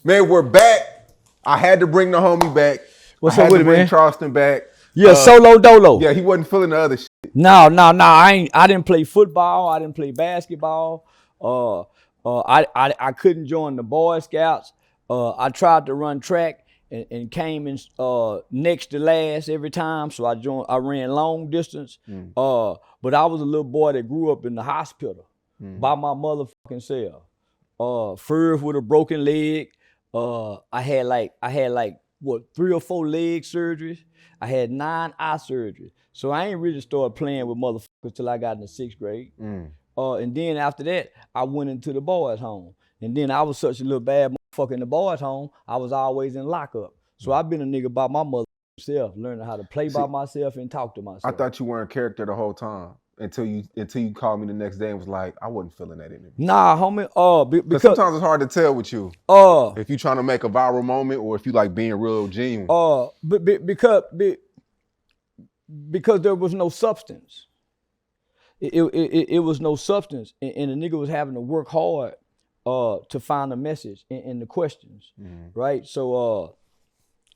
Man, we're back. I had to bring the homie back. What's I up had with to it, bring man? Charleston back. Yeah, solo dolo. Yeah, he wasn't feeling the other shit. No. I didn't play football. I didn't play basketball. I couldn't join the Boy Scouts. I tried to run track and came in next to last every time. So I ran long distance. But I was a little boy that grew up in the hospital by my motherfucking self. First with a broken leg. I had like 3 or 4 leg surgeries. I had 9 eye surgeries. So I ain't really started playing with motherfuckers till I got in the 6th grade. And then after that, I went into the boys' home. And then I was such a little bad motherfucker in the boys' home, I was always in lockup. So I've been a nigga by my motherself, learning how to play by myself and talk to myself. I thought you were in character the whole time until you called me the next day and was like, I wasn't feeling that anymore. Nah, homie. Because sometimes it's hard to tell with you. If you trying to make a viral moment or if you like being real genuine. Because there was no substance. It was no substance, and the nigga was having to work hard to find a message in the questions, right? So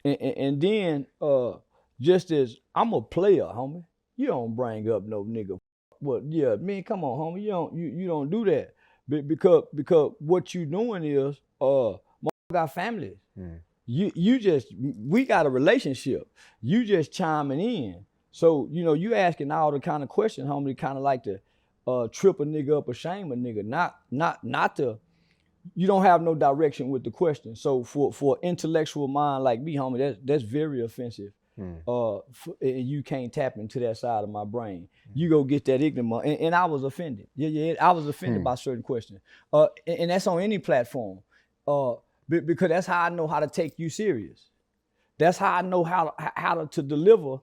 and then just as I'm a player, homie, you don't bring up no nigga. Well, yeah, man, come on, homie, you don't do that because what you doing is got families. We got a relationship. You just chiming in. So, you asking all the kind of questions, homie, kind of like to trip a nigga up or shame a nigga, not to, you don't have no direction with the question. So for an intellectual mind like me, homie, that's very offensive. You can't tap into that side of my brain. You go get that ignorant, and I was offended. Yeah, I was offended by certain questions. And that's on any platform. Because that's how I know how to take you serious. That's how I know how to deliver.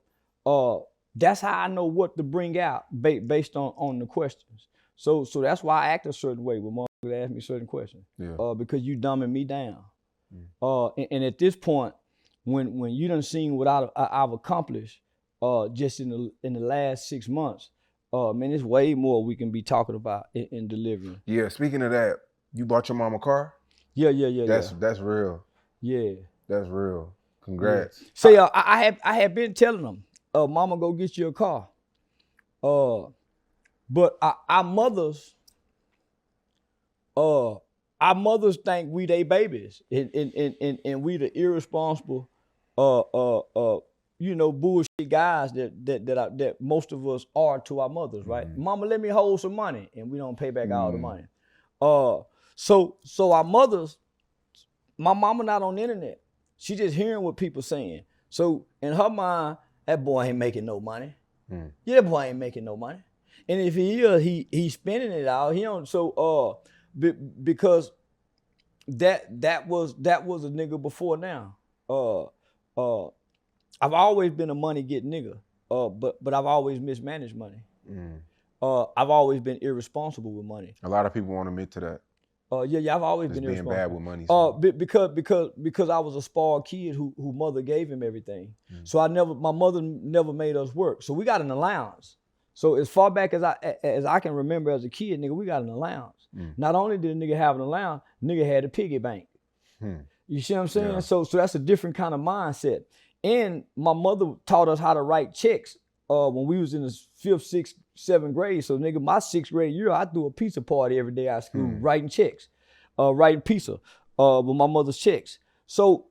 That's how I know what to bring out based on the questions. So that's why I act a certain way when motherfuckers ask me certain questions. Because you dumbing me down. And at this point, when you done seen what I've accomplished just in the last 6 months, man, there's way more we can be talking about in delivering. Yeah, speaking of that, you bought your mom a car? Yeah. That's real. Yeah. That's real. Congrats. Yeah. Say, I had been telling them, mama, go get you a car. But our mothers think we they babies, and we the irresponsible, bullshit guys that most of us are to our mothers, right? Mama, let me hold some money, and we don't pay back all the money. So our mothers, my mama not on the internet. She just hearing what people saying. So in her mind, that boy ain't making no money. Yeah, that boy ain't making no money. And if he is, he's spending it out. He don't. So because that was a nigga before now. I've always been a money getting nigga. But I've always mismanaged money. I've always been irresponsible with money. A lot of people won't admit to that. Yeah, I've always been being bad with money. Because I was a spoiled kid who mother gave him everything. So my mother never made us work. So we got an allowance. So as far back as I can remember as a kid, nigga, we got an allowance. Not only did a nigga have an allowance, nigga had a piggy bank. You see what I'm saying? Yeah. So that's a different kind of mindset. And my mother taught us how to write checks when we was in the 5th, 6th, 7th grade. So nigga, my 6th grade year, I threw a pizza party every day at school, writing checks, writing pizza with my mother's checks. So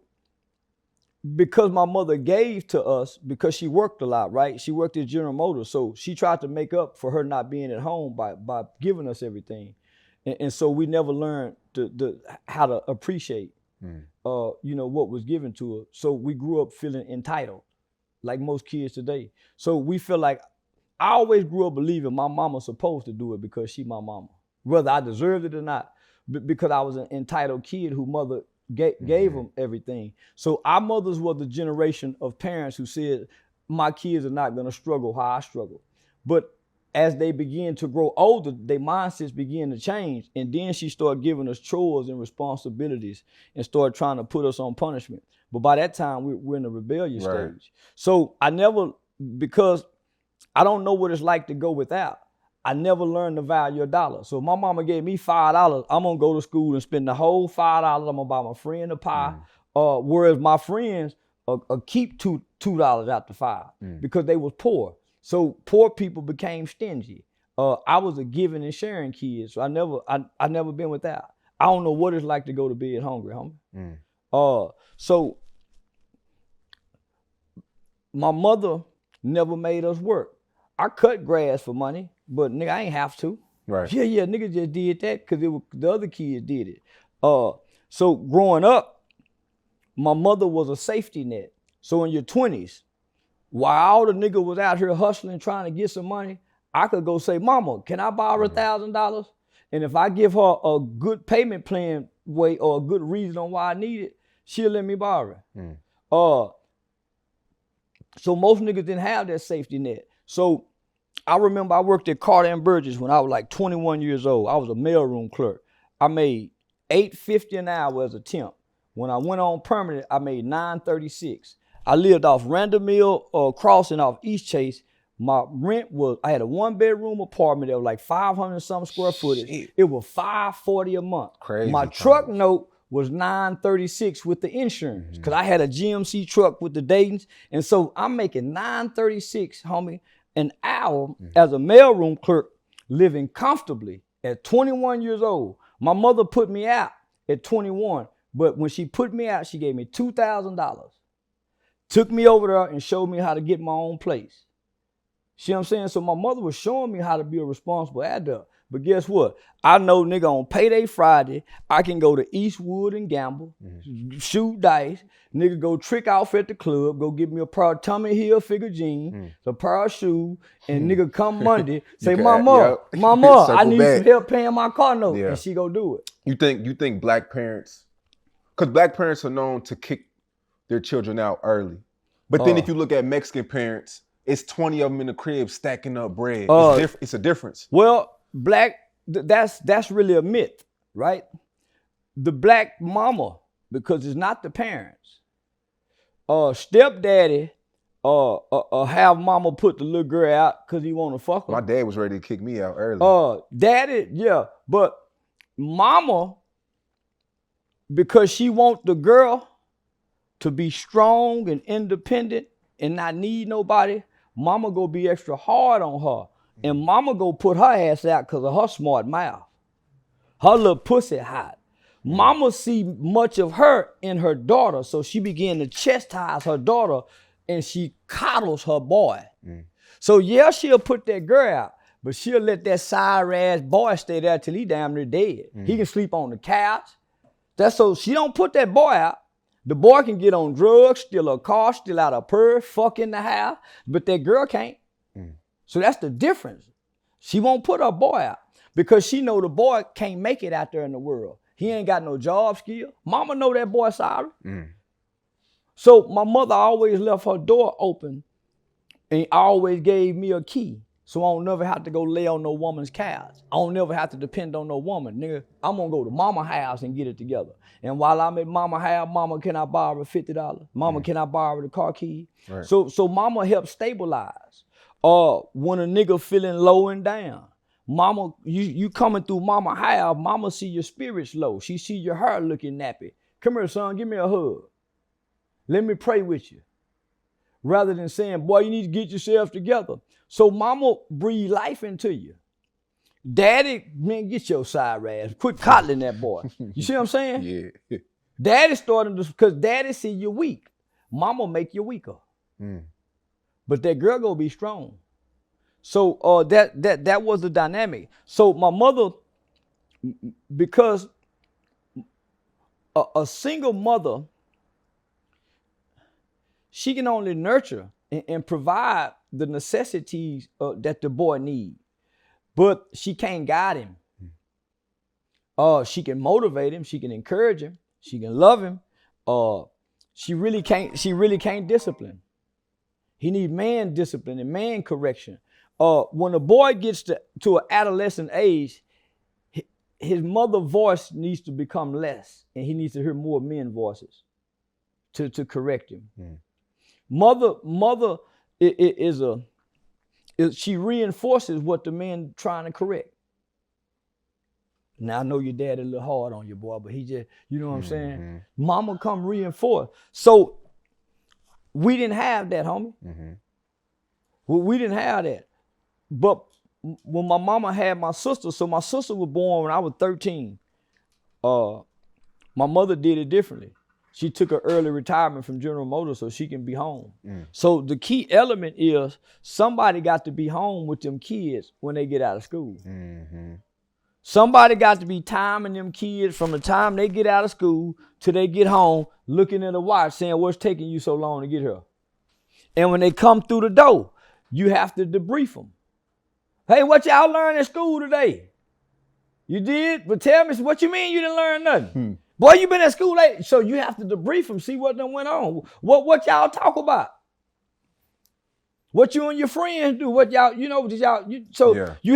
because my mother gave to us, because she worked a lot, right? She worked at General Motors. So she tried to make up for her not being at home by giving us everything. And so we never learned how to appreciate, what was given to her. So we grew up feeling entitled, like most kids today. So we feel like, I always grew up believing my mama's supposed to do it because she my mama, whether I deserved it or not, because I was an entitled kid who mother gave them everything. So our mothers were the generation of parents who said, my kids are not gonna struggle how I struggle. But as they begin to grow older, their mindsets begin to change. And then she started giving us chores and responsibilities and started trying to put us on punishment. But by that time, we're in the rebellious stage. So I never, because I don't know what it's like to go without, I never learned the value of dollars. So my mama gave me $5. I'm gonna go to school and spend the whole $5. I'm gonna buy my friend a pie. Whereas my friends keep $2 out the $5 because they was poor. So poor people became stingy. I was a giving and sharing kid, so I never been without. I don't know what it's like to go to bed hungry, homie. So my mother never made us work. I cut grass for money, but nigga, I ain't have to. Right. Yeah, nigga just did that because the other kids did it. So growing up, my mother was a safety net. So in your 20s, while all the nigga was out here hustling, trying to get some money, I could go say, Mama, can I borrow $1,000? And if I give her a good payment plan way or a good reason on why I need it, she'll let me borrow it. So most niggas didn't have that safety net. So I remember I worked at Carter and Burgess when I was like 21 years old. I was a mailroom clerk. I made $8.50 an hour as a temp. When I went on permanent, I made $9.36. I lived off Random Mill Crossing off East Chase. My rent was, I had a 1-bedroom apartment that was like 500 something square footage. Shit. It was $540 a month. Crazy. My truck note was $936 with the insurance because I had a GMC truck with the Dayton's. And so I'm making $936, homie, an hour as a mailroom clerk, living comfortably at 21 years old. My mother put me out at 21, but when she put me out, she gave me $2,000. Took me over there and showed me how to get my own place. See what I'm saying? So my mother was showing me how to be a responsible adult. But guess what? I know, nigga, on payday Friday, I can go to Eastwood and gamble, shoot dice, nigga, go trick off at the club, go get me a pair of Tommy Hilfiger jeans, a pair of shoes, and nigga come Monday, say, Mama, I need some help paying my car note, and she go do it. You think black parents, because black parents are known to kick their children out early. But then if you look at Mexican parents, it's 20 of them in the crib stacking up bread. It's a difference. Well, black, that's really a myth, right? The black mama, because it's not the parents. Stepdaddy have mama put the little girl out because he want to fuck her. My dad was ready to kick me out early. Daddy, yeah, but mama, because she want the girl to be strong and independent and not need nobody, mama go be extra hard on her. And mama go put her ass out because of her smart mouth. Her little pussy hot. Mama see much of her in her daughter, so she began to chastise her daughter and she coddles her boy. So yeah, she'll put that girl out, but she'll let that sire ass boy stay there till he damn near dead. He can sleep on the couch. That's so she don't put that boy out. The boy can get on drugs, steal a car, steal out a purse, fuck in the house, but that girl can't. So that's the difference. She won't put her boy out because she know the boy can't make it out there in the world. He ain't got no job skill. Mama know that boy sorry. So my mother always left her door open and always gave me a key. So I don't never have to go lay on no woman's couch. I don't never have to depend on no woman. Nigga, I'm gonna go to mama house and get it together. And while I'm at mama house, mama, can I borrow $50? Mama, can I borrow the car key? Right. So mama helped stabilize. When a nigga feeling low and down, mama, you coming through mama house, mama see your spirits low. She see your hair looking nappy. Come here, son, give me a hug. Let me pray with you. Rather than saying, boy, you need to get yourself together. So mama breathe life into you. Daddy, man, get your side ass. Quit coddling that boy. You see what I'm saying? Yeah. Daddy started to, because daddy see you weak. Mama make you weaker. But that girl gonna be strong. So that was the dynamic. So my mother, because a single mother, she can only nurture and provide the necessities that the boy needs, but she can't guide him. She can motivate him, she can encourage him, she can love him. She really can't discipline. He needs man discipline and man correction. When a boy gets to an adolescent age, his mother's voice needs to become less, and he needs to hear more men's voices to correct him. Mother is she reinforces what the men trying to correct. Now I know your dad a little hard on you, boy, but he just, you know what I'm saying? Mama come reinforce. So we didn't have that, homie. We didn't have that. But when my mama had my sister, so my sister was born when I was 13. My mother did it differently. She took an early retirement from General Motors so she can be home. So the key element is somebody got to be home with them kids when they get out of school. Somebody got to be timing them kids from the time they get out of school till they get home, looking at a watch saying, what's taking you so long to get here? And when they come through the door, you have to debrief them. Hey, what y'all learned in school today? You did? But tell me, what you mean you didn't learn nothing? Boy, you been at school late. So you have to debrief them, see what done went on. What y'all talk about? What you and your friends do? What y'all, you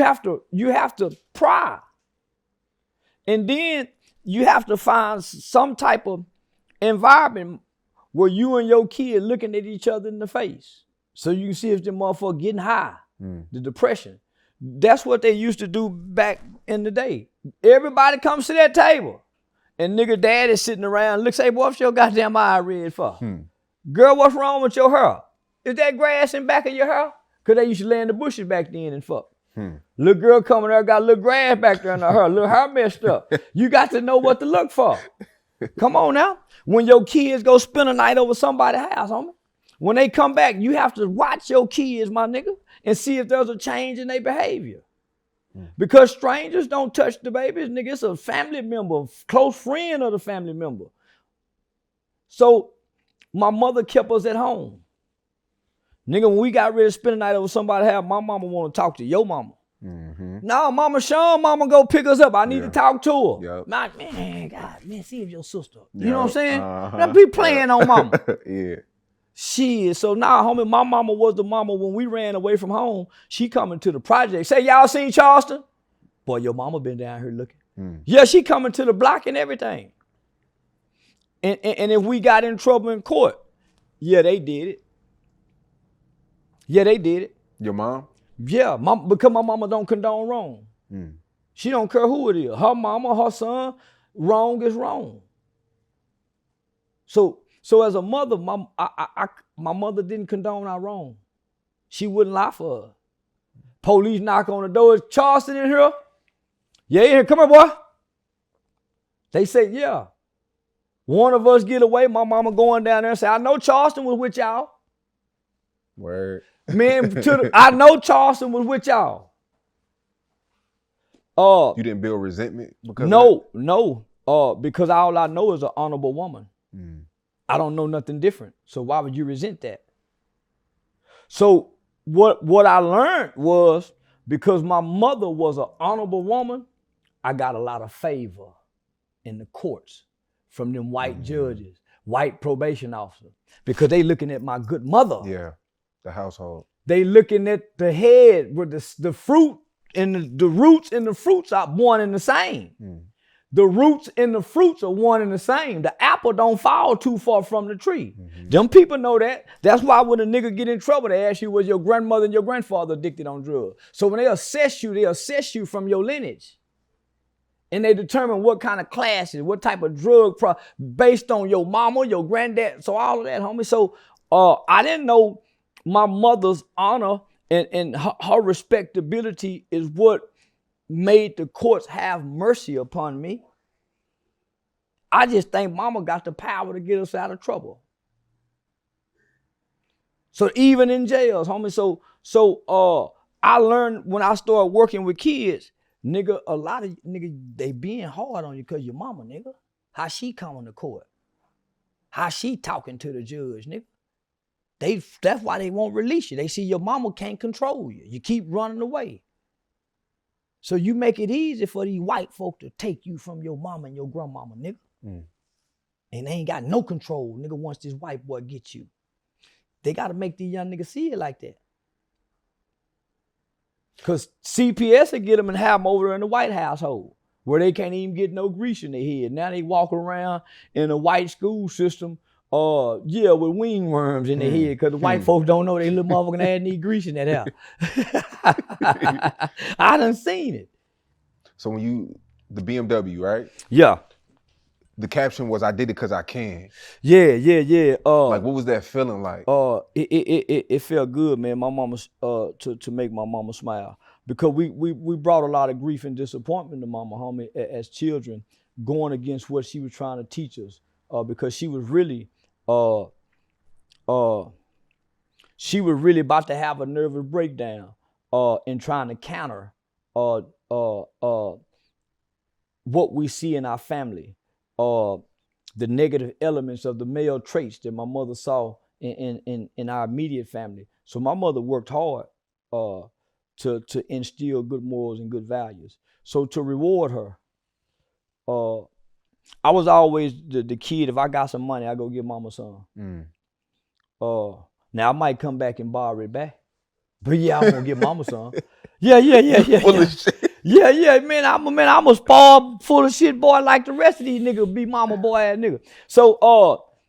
have to pry. And then you have to find some type of environment where you and your kid looking at each other in the face. So you can see if the motherfucker getting high, the depression. That's what they used to do back in the day. Everybody comes to that table. And nigga dad is sitting around, looks, hey, boy, what's your goddamn eye red for? Girl, what's wrong with your hair? Is that grass in back of your hair? Because they used to lay in the bushes back then and fuck. Little girl coming there, got a little grass back there in her hair, little hair messed up. You got to know what to look for. Come on now. When your kids go spend a night over somebody's house, homie, when they come back, you have to watch your kids, my nigga, and see if there's a change in their behavior. Because strangers don't touch the babies, nigga. It's a family member, close friend of the family member. So my mother kept us at home. Nigga, when we got ready to spend the night over somebody's house, my mama want to talk to your mama. No, Mama Sean, mama go pick us up. I need to talk to her. Man, God, see if your sister. You know what I'm saying? That be playing on mama. Shit, so now, homie, my mama was the mama when we ran away from home. She coming to the project. Say, y'all seen Charleston? Boy, your mama been down here looking. Yeah, she coming to the block and everything. And if we got in trouble in court, yeah, they did it. Yeah, they did it. Your mom? Yeah, because my mama don't condone wrong. She don't care who it is. Her mama, her son, wrong is wrong. So as a mother, my mother didn't condone our wrong. She wouldn't lie for us. Police knock on the door. Is Charleston in here? Yeah, in here. Come here, boy. They say, yeah. One of us get away. My mama going down there and say, I know Charleston was with y'all. Word. Man, I know Charleston was with y'all. You didn't build resentment? Because No. Because all I know is an honorable woman. I don't know nothing different. So why would you resent that? So what I learned was because my mother was an honorable woman, I got a lot of favor in the courts from them white judges, white probation officers, because they looking at my good mother. Yeah, the household. They looking at the head with the fruit and the roots and the fruits are one and the same. The roots and the fruits are one and the same. The apple don't fall too far from the tree. Them people know that. That's why when a nigga get in trouble, they ask you, was your grandmother and your grandfather addicted on drugs? So when they assess you from your lineage. And they determine what kind of classes, what type of drug based on your mama, your granddad. So all of that, homie. So I didn't know my mother's honor and her respectability is what made the courts have mercy upon me. I just think mama got the power to get us out of trouble. So even in jails, homie, so I learned when I started working with kids, nigga, a lot of nigga, they being hard on you because your mama, nigga. How she coming to court? How she talking to the judge, nigga? That's why they won't release you. They see your mama can't control you. You keep running away. So you make it easy for these white folk to take you from your mama and your grandmama, nigga. And they ain't got no control, nigga, once this white boy gets you. They got to make these young niggas see it like that. Because CPS will get them and have them over there in the white household where they can't even get no grease in their head. Now they walk around in a white school system Yeah, with wing worms in their head, because the white folks don't know they little motherfucking ass need grease in that hair. I done seen it. So when the BMW, right? Yeah. The caption was, "I did it because I can." Yeah. Like, what was that feeling like? It felt good, man. My mama, to make my mama smile, because we brought a lot of grief and disappointment to mama, homie, as children, going against what she was trying to teach us. Because she was really about to have a nervous breakdown, in trying to counter what we see in our family, the negative elements of the male traits that my mother saw in our immediate family. So my mother worked hard to instill good morals and good values. So to reward her, I was always the kid. If I got some money, I go give mama some. Now I might come back and borrow it back, but yeah, I'm gonna give mama some. Yeah. Full of shit. Yeah, man. I'm a spoiled, full of shit boy like the rest of these niggas, be mama boy ass nigga. So,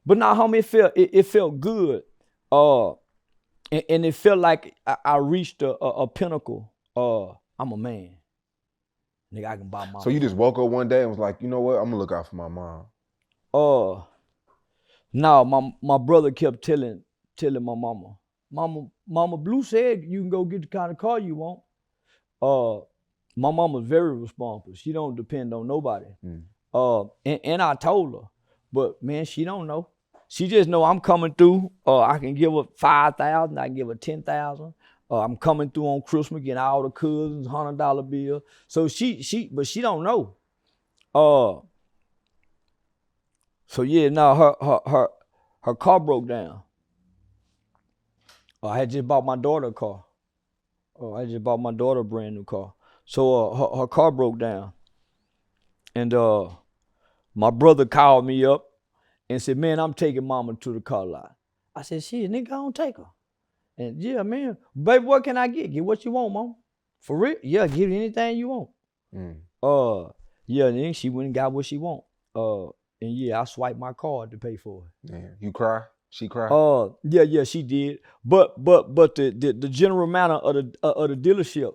but now, homie, it felt good, and it felt like I reached a pinnacle. I'm a man. Nigga, I can buy mama. So you just woke up one day and was like, you know what? I'm gonna look out for my mom. No, my brother kept telling my Mama Blue said you can go get the kind of car you want. My mama's very responsible. She don't depend on nobody. And I told her, but man, she don't know. She just know I'm coming through. I can give her 5,000. I can give her 10,000. I'm coming through on Christmas, getting all the cousins $100 bill. So but she don't know. So yeah, now her car broke down. I had just bought my daughter a car. I just bought my daughter a brand new car. So her car broke down. And my brother called me up and said, man, I'm taking mama to the car lot. I said, shit, nigga, I don't take her. And yeah, man, baby, what can I get? Get what you want, mom. For real? Yeah, give anything you want. Yeah, and then she went and got what she want. And yeah, I swiped my card to pay for it. Yeah, you cry? She cried? Yeah, she did. But the general manner of the dealership,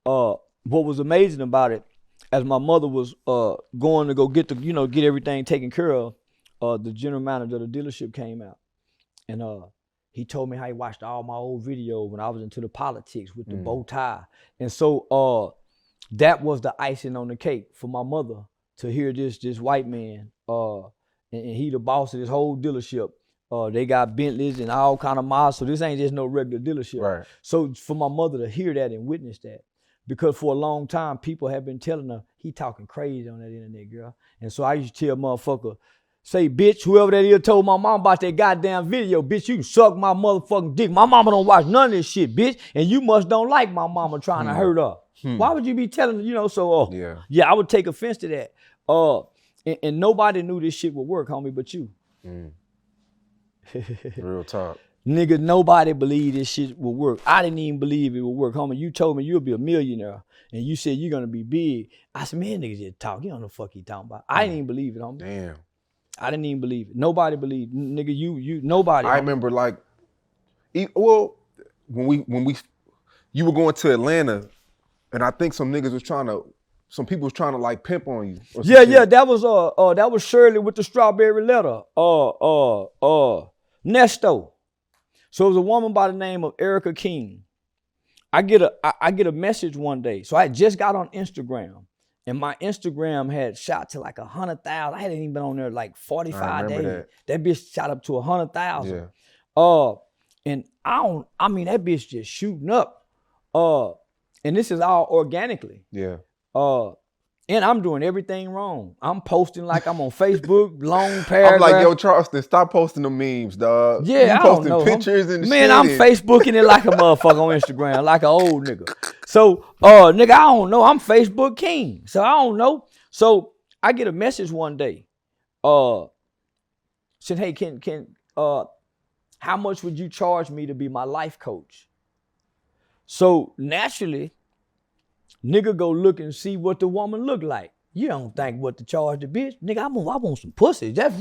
what was amazing about it, as my mother was going to go get everything taken care of, the general manager of the dealership came out, and he told me how he watched all my old videos when I was into the politics with the bow tie, and so that was the icing on the cake for my mother to hear this white man, and he the boss of this whole dealership. They got Bentleys and all kind of models, so this ain't just no regular dealership. Right. So for my mother to hear that and witness that, because for a long time, people have been telling her, he talking crazy on that internet, girl. And so I used to tell motherfucker, say, bitch, whoever that is told my mom about that goddamn video, bitch, you can suck my motherfucking dick. My mama don't watch none of this shit, bitch, and you must don't like my mama trying to hurt her. Why would you be telling, so, yeah, I would take offense to that. And nobody knew this shit would work, homie, but you. Real talk. Nigga, nobody believed this shit would work. I didn't even believe it would work, homie. You told me you'll be a millionaire, and you said you're gonna be big. I said, man, nigga just talk. You don't know the fuck he talking about. I didn't even believe it, homie. Damn. I didn't even believe it. Nobody believed. Nigga, you nobody. I remember like, well, when you were going to Atlanta, and I think some people was trying to like pimp on you. Yeah, that was Shirley with the strawberry letter. Nesto. So it was a woman by the name of Erica King. I get a message one day. So I just got on Instagram, and my Instagram had shot to like 100,000. I hadn't even been on there like 45 days. That bitch shot up to 100,000. Yeah. And I mean that bitch just shooting up. And this is all organically. Yeah. And I'm doing everything wrong. I'm posting like I'm on Facebook, long paragraph. I'm like, yo, Charleston, stop posting the memes, dog. Yeah, you posting pictures and man, shit. I'm Facebooking it like a motherfucker on Instagram, like an old nigga. So, nigga, I don't know. I'm Facebook king. So I don't know. So I get a message one day. Said, hey, how much would you charge me to be my life coach? So naturally, nigga go look and see what the woman look like. You don't think what to charge the bitch. Nigga, I want some pussy. That's,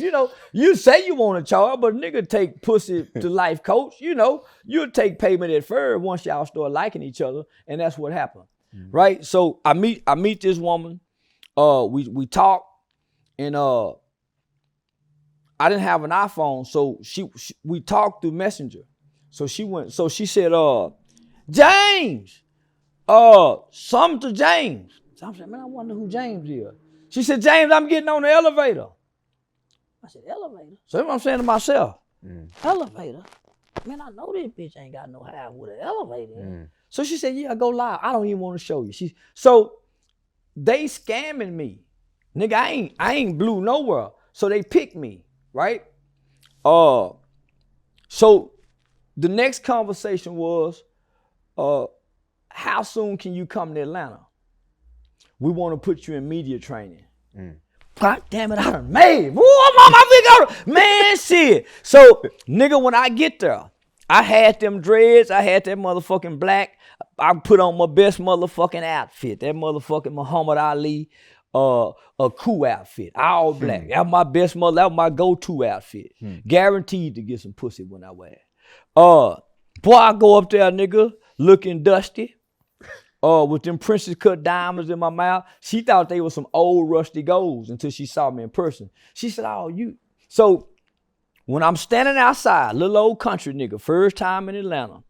you say you want to charge, but nigga take pussy to life coach. You'll take payment at first once y'all start liking each other. And that's what happened. Right? So I meet this woman. We talk, and I didn't have an iPhone, so we talked through Messenger. So she said, James, something to James. So I'm saying, man, I wonder who James is. She said, James, I'm getting on the elevator. I said, elevator? So that's what I'm saying to myself. Elevator? Man, I know this bitch ain't got no house with an elevator. So she said, yeah, go live. I don't even want to show you. So they scamming me. Nigga, I ain't blew nowhere. So they picked me, right? So the next conversation was, how soon can you come to Atlanta? We want to put you in media training. God damn it, I done made. Woo, I'm on my big man, shit. So, nigga, when I get there, I had them dreads, I had that motherfucking black. I put on my best motherfucking outfit, that motherfucking Muhammad Ali, a cool outfit, all black. That was my best that was my go-to outfit. Guaranteed to get some pussy when I wear it. Boy, I go up there, nigga, looking dusty. With them princess cut diamonds in my mouth. She thought they were some old rusty golds until she saw me in person. She said, oh, you. So when I'm standing outside, little old country nigga, first time in Atlanta,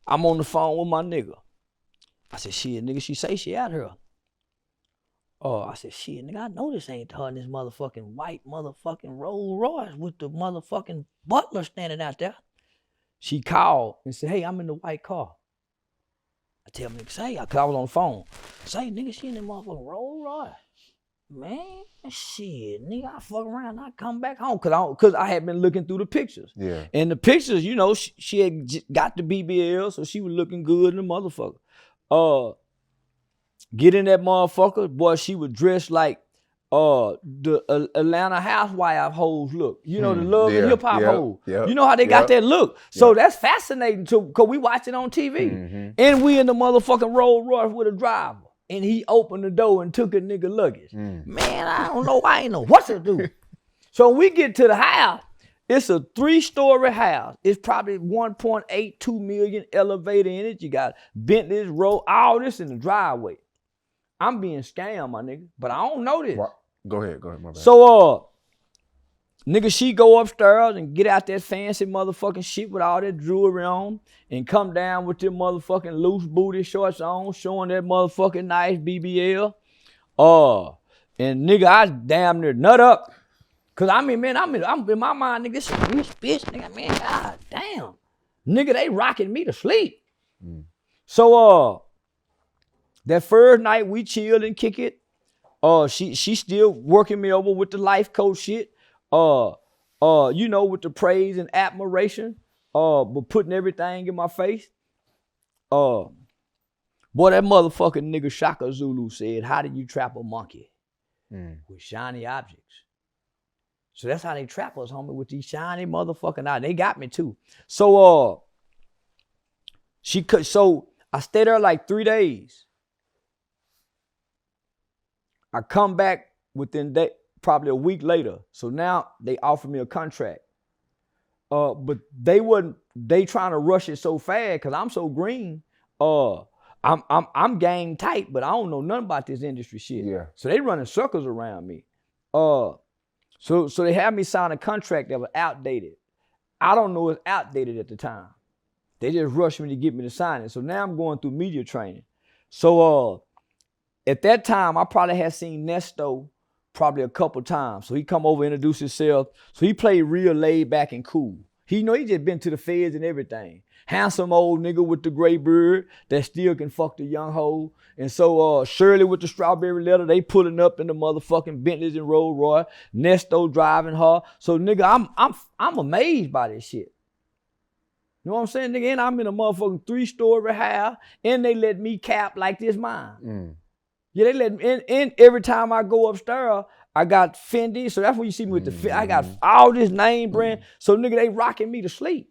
I'm on the phone with my nigga. I said, shit, nigga, she say she out here. I said, shit, nigga, I know this ain't her in this motherfucking white motherfucking Rolls Royce with the motherfucking butler standing out there. She called and said, hey, I'm in the white car. I tell me, say, cause I was on the phone. Say, nigga, she in that motherfucking Rolls Royce. Man, shit, nigga, I fuck around, I come back home. Cause I had been looking through the pictures. Yeah. And the pictures, she had got the BBL, so she was looking good in the motherfucker. Get in that motherfucker, boy, she was dressed like the Atlanta housewife hoes look. The love and hip hop hoes. You know how they got that look. So that's fascinating too, because we watch it on TV. And we in the motherfucking Rolls Royce with a driver. And he opened the door and took a nigga luggage. Man, I don't know. I ain't know what to do. So when we get to the house, it's a 3-story house. It's probably 1.82 million elevator in it. You got Bentley's, road, all this in the driveway. I'm being scammed, my nigga, but I don't know this. What? Go ahead, my bad. So, nigga, she go upstairs and get out that fancy motherfucking shit with all that jewelry on and come down with them motherfucking loose booty shorts on, showing that motherfucking nice BBL. And nigga, I damn near nut up. Cause I mean, man, I'm in my mind, nigga, this is a rich bitch, nigga, man, god damn. Nigga, they rocking me to sleep. So, that first night we chilled and kick it. She still working me over with the life coach shit. With the praise and admiration. But putting everything in my face. Boy, that motherfucking nigga Shaka Zulu said, how do you trap a monkey? With shiny objects. So that's how they trap us, homie, with these shiny motherfucking eyes. They got me too. So I stayed there like 3 days. I come back within probably a week later. So now they offered me a contract. But they trying to rush it so fast because I'm so green. I'm game tight, but I don't know nothing about this industry shit. Yeah. So they running circles around me. So they had me sign a contract that was outdated. I don't know it's outdated at the time. They just rushed me to get me to sign it. So now I'm going through media training. So at that time, I probably had seen Nesto probably a couple times. So he come over, introduce himself. So he played real laid back and cool. He just been to the feds and everything. Handsome old nigga with the gray beard that still can fuck the young hoe. And so Shirley with the strawberry letter, they pulling up in the motherfucking Bentleys and Rolls Royce. Nesto driving her. So nigga, I'm amazed by this shit. You know what I'm saying, nigga? And I'm in a motherfucking 3-story house, and they let me cap like this mine. Yeah, they let me, and every time I go upstairs, I got Fendi. So that's when you see me with the Fendi. I got all this name brand. So nigga, they rocking me to sleep.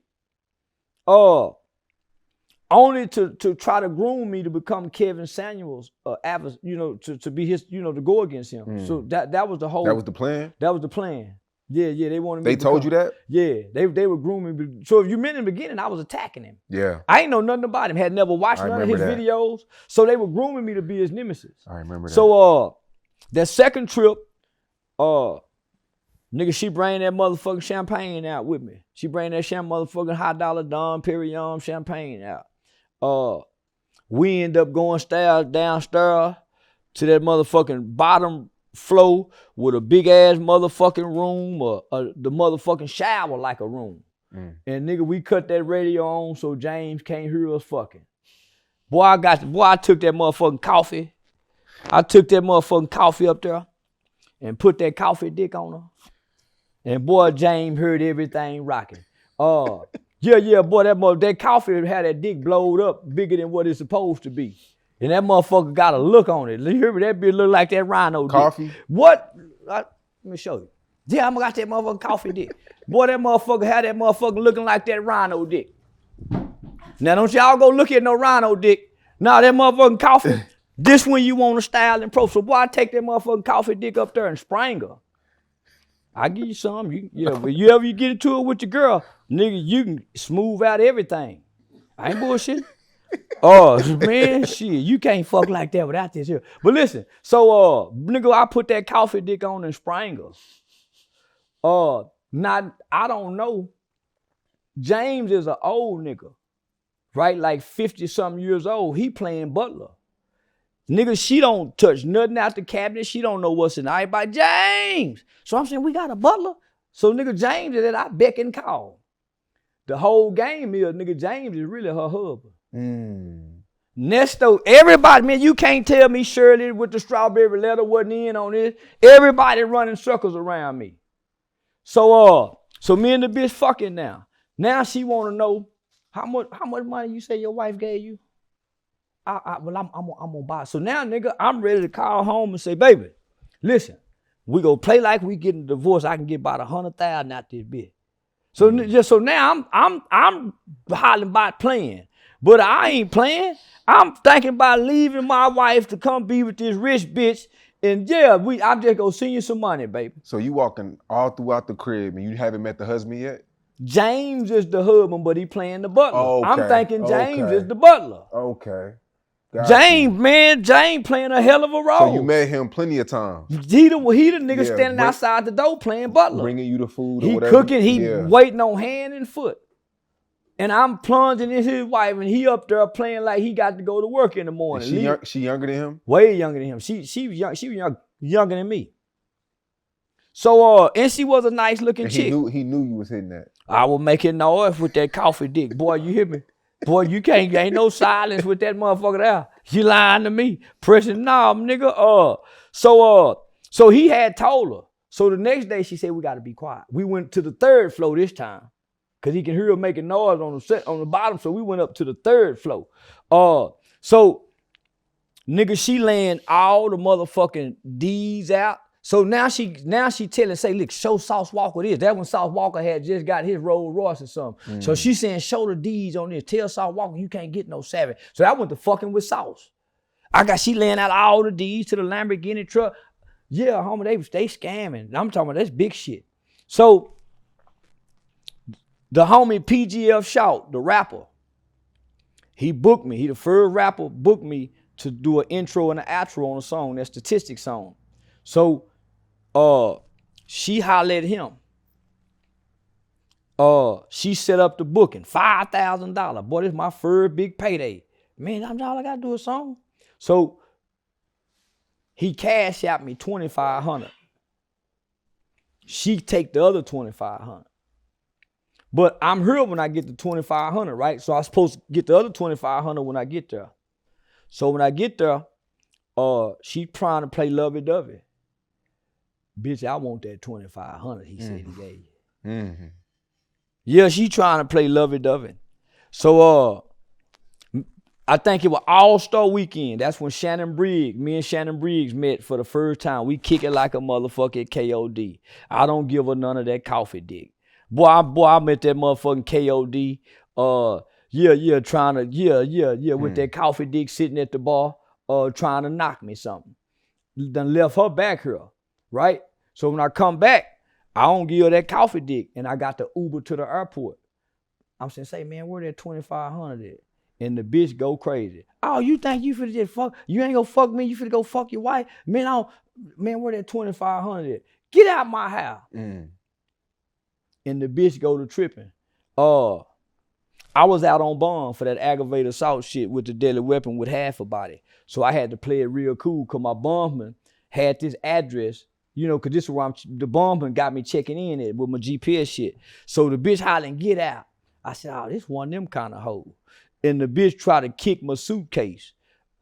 only to try to groom me to become Kevin Samuels, to be his, to go against him. So that was the whole. That was the plan? That was the plan. Yeah, they wanted me. They told you that? Yeah, they were grooming me. So if you meant in the beginning, I was attacking him. Yeah. I ain't know nothing about him. Had never watched none of his videos. So they were grooming me to be his nemesis. I remember that. So that second trip, nigga, she bring that motherfucking champagne out with me. She bring that motherfucking high dollar Dom Perignon champagne out. We end up going downstairs to that motherfucking bottom floor with a big ass motherfucking room, or the motherfucking shower like a room. And nigga, we cut that radio on so James can't hear us fucking. Boy, I took that motherfucking coffee. I took that motherfucking coffee up there and put that coffee dick on her. And boy, James heard everything rocking. Boy, that coffee had that dick blowed up bigger than what it's supposed to be. And that motherfucker got a look on it. You hear me? That bitch look like that rhino coffee? Dick. What? Let me show you. Yeah, I'm got that motherfucking coffee dick. Boy, that motherfucker had that motherfucker looking like that rhino dick. Now, don't y'all go look at no rhino dick. Nah, that motherfucking coffee, this one you want to style and pro. So, boy, I take that motherfucking coffee dick up there and spring her. I give you some. But you ever get into it with your girl, nigga, you can smooth out everything. I ain't bullshit. Man, shit, you can't fuck like that without this here. But listen, so nigga, I put that coffee dick on and sprang her. Now I don't know. James is an old nigga, right? Like 50-something years old. He playing butler. Nigga, she don't touch nothing out the cabinet. She don't know what's in the eye by James. So I'm saying, we got a butler. So nigga, James is that I beck and call. The whole game is, nigga, James is really her husband. Nesto, everybody, man, you can't tell me Shirley with the strawberry letter wasn't in on this. Everybody running circles around me. So me and the bitch fucking now. Now she want to know how much money you say your wife gave you. I'm gonna buy. So now, nigga, I'm ready to call home and say, baby, listen, we go play like we getting a divorce. I can get about 100,000 out this bitch. So now I'm hollering about playing. But I ain't playing. I'm thinking about leaving my wife to come be with this rich bitch. And I'm just gonna send you some money, baby. So you walking all throughout the crib and you haven't met the husband yet? James is the husband, but he playing the butler. Okay. I'm thinking James is the butler. Okay. James playing a hell of a role. So you met him plenty of times. He the nigga standing outside the door playing butler. Bringing you the food or he whatever. Cooking, he waiting on hand and foot. And I'm plunging in his wife, and he up there playing like he got to go to work in the morning. She younger than him? Way younger than him. She was younger than me. So and she was a nice looking chick. He knew you was hitting that. I was making noise with that coffee dick. Boy, you hear me? Boy, ain't no silence with that motherfucker there. You lying to me. Pressing knob, nigga. So he had told her. So the next day she said, we gotta be quiet. We went to the third floor this time. Cause he can hear her making noise on the bottom. So we went up to the third floor. So nigga, she laying all the motherfucking D's out. So now she telling, say, look, show Sauce Walker this. That when Sauce Walker had just got his Rolls Royce or something. So she saying, show the D's on this. Tell Sauce Walker you can't get no savage. So I went to fucking with Sauce. She laying out all the D's to the Lamborghini truck. Yeah, homie, they scamming. I'm talking about that's big shit. So the homie PGF Shout, the rapper, he booked me. He the first rapper booked me to do an intro and an outro on a song, that Statistics song. So she hollered at him. She set up the booking, $5,000. Boy, this is my first big payday. Man, all I gotta do a song. So he cashed out me $2,500. She take the other $2,500. But I'm here when I get the $2,500, right? So I'm supposed to get the other $2,500 when I get there. So when I get there, she trying to play lovey-dovey. Bitch, I want that $2,500, he said he gave you. Mm-hmm. Yeah, she trying to play lovey-dovey. So I think it was All-Star Weekend. That's when me and Shannon Briggs met for the first time. We kick it like a motherfucking KOD. I don't give her none of that coffee dick. Boy, I met that motherfucking KOD. trying to, with that coffee dick sitting at the bar, trying to knock me something. Done left her back here, right? So when I come back, I don't give her that coffee dick, and I got the Uber to the airport. I'm saying, say, man, where that 2,500 at? And the bitch go crazy. Oh, you think you finna just fuck? You ain't gonna fuck me. You finna go fuck your wife? Man, where that 2,500 at? Get out my house. And the bitch go to tripping. I was out on bond for that aggravated assault shit with the deadly weapon with half a body. So I had to play it real cool because my bondman had this address, because this is where the bondman got me checking in at with my GPS shit. So the bitch hollering, get out. I said, oh, this one of them kind of hoes. And the bitch tried to kick my suitcase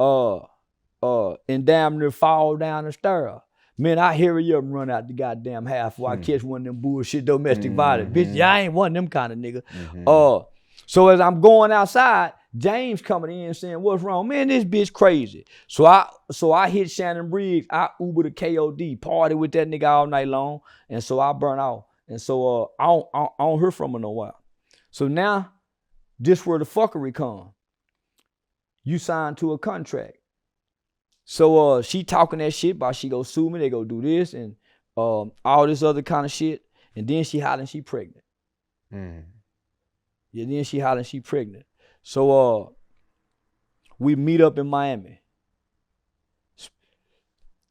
and damn near fall down the stair. Man, I hurry up and run out the goddamn house before I catch one of them bullshit domestic violence. Bitch, I ain't one of them kind of nigga. So as I'm going outside, James coming in saying, what's wrong? Man, this bitch crazy. So I hit Shannon Briggs. I Uber to KOD, party with that nigga all night long. And so I burn off. And so I don't hear from her no while. So now, this where the fuckery come. You signed to a contract. So she talking that shit about she go sue me, they go do this and all this other kind of shit. And then she hollering she pregnant. Yeah, then she hollering she pregnant. So we meet up in Miami.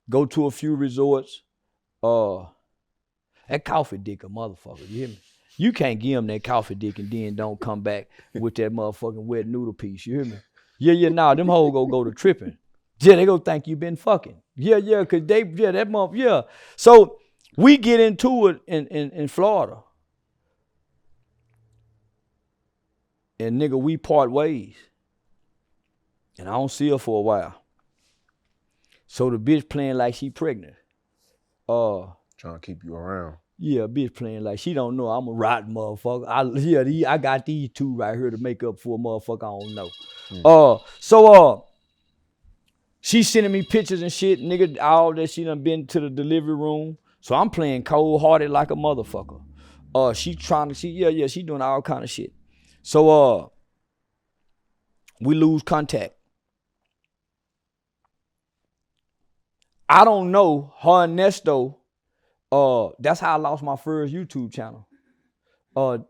Go to a few resorts. That coffee dick a motherfucker, you hear me? You can't give him that coffee dick and then don't come back with that motherfucking wet noodle piece, you hear me? Yeah, them hoes go to tripping. Yeah, they go think you been fucking. Yeah, cause that month, yeah. So we get into it in Florida. And nigga, we part ways. And I don't see her for a while. So the bitch playing like she pregnant. Trying to keep you around. Yeah, bitch playing like she don't know I'm a rotten motherfucker. I got these two right here to make up for a motherfucker I don't know. So she sending me pictures and shit, nigga, all that she done been to the delivery room. So I'm playing cold-hearted like a motherfucker. She doing all kind of shit. So we lose contact. I don't know, her and Nesto, that's how I lost my first YouTube channel.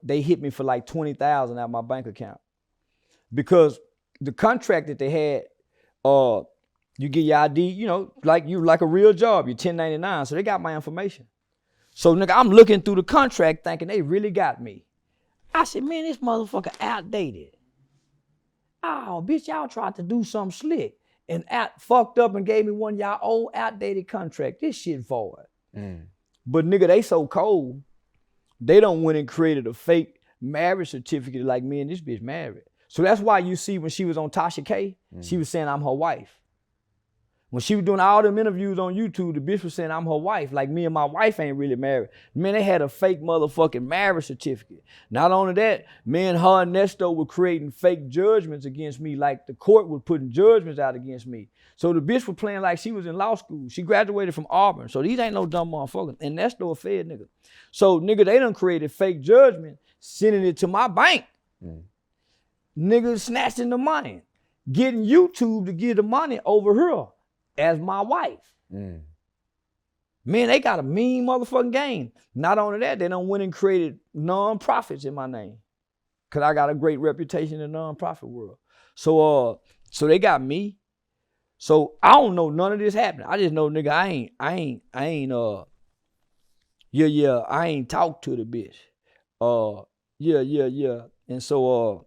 They hit me for like 20,000 out of my bank account. Because the contract that they had, you get your ID, like a real job, you're 1099, so they got my information. So nigga, I'm looking through the contract thinking they really got me. I said, man, this motherfucker outdated. Oh, bitch, y'all tried to do something slick and fucked up and gave me one of y'all old outdated contract. This shit void. But nigga, they so cold, they done went and created a fake marriage certificate like me and this bitch married. So that's why you see when she was on Tasha K, she was saying I'm her wife. When she was doing all them interviews on YouTube, the bitch was saying I'm her wife, like me and my wife ain't really married. Man, they had a fake motherfucking marriage certificate. Not only that, me and her and Nesto were creating fake judgments against me, like the court was putting judgments out against me. So the bitch was playing like she was in law school. She graduated from Auburn, so these ain't no dumb motherfuckers. And Nesto a fed nigga. So nigga, they done created fake judgment, sending it to my bank. Niggas snatching the money, getting YouTube to give the money over here as my wife. Man, they got a mean motherfucking game. Not only that, they done went and created non-profits in my name. Cause I got a great reputation in the non-profit world. So they got me. So I don't know none of this happening. I just know, nigga, I ain't talked to the bitch. And so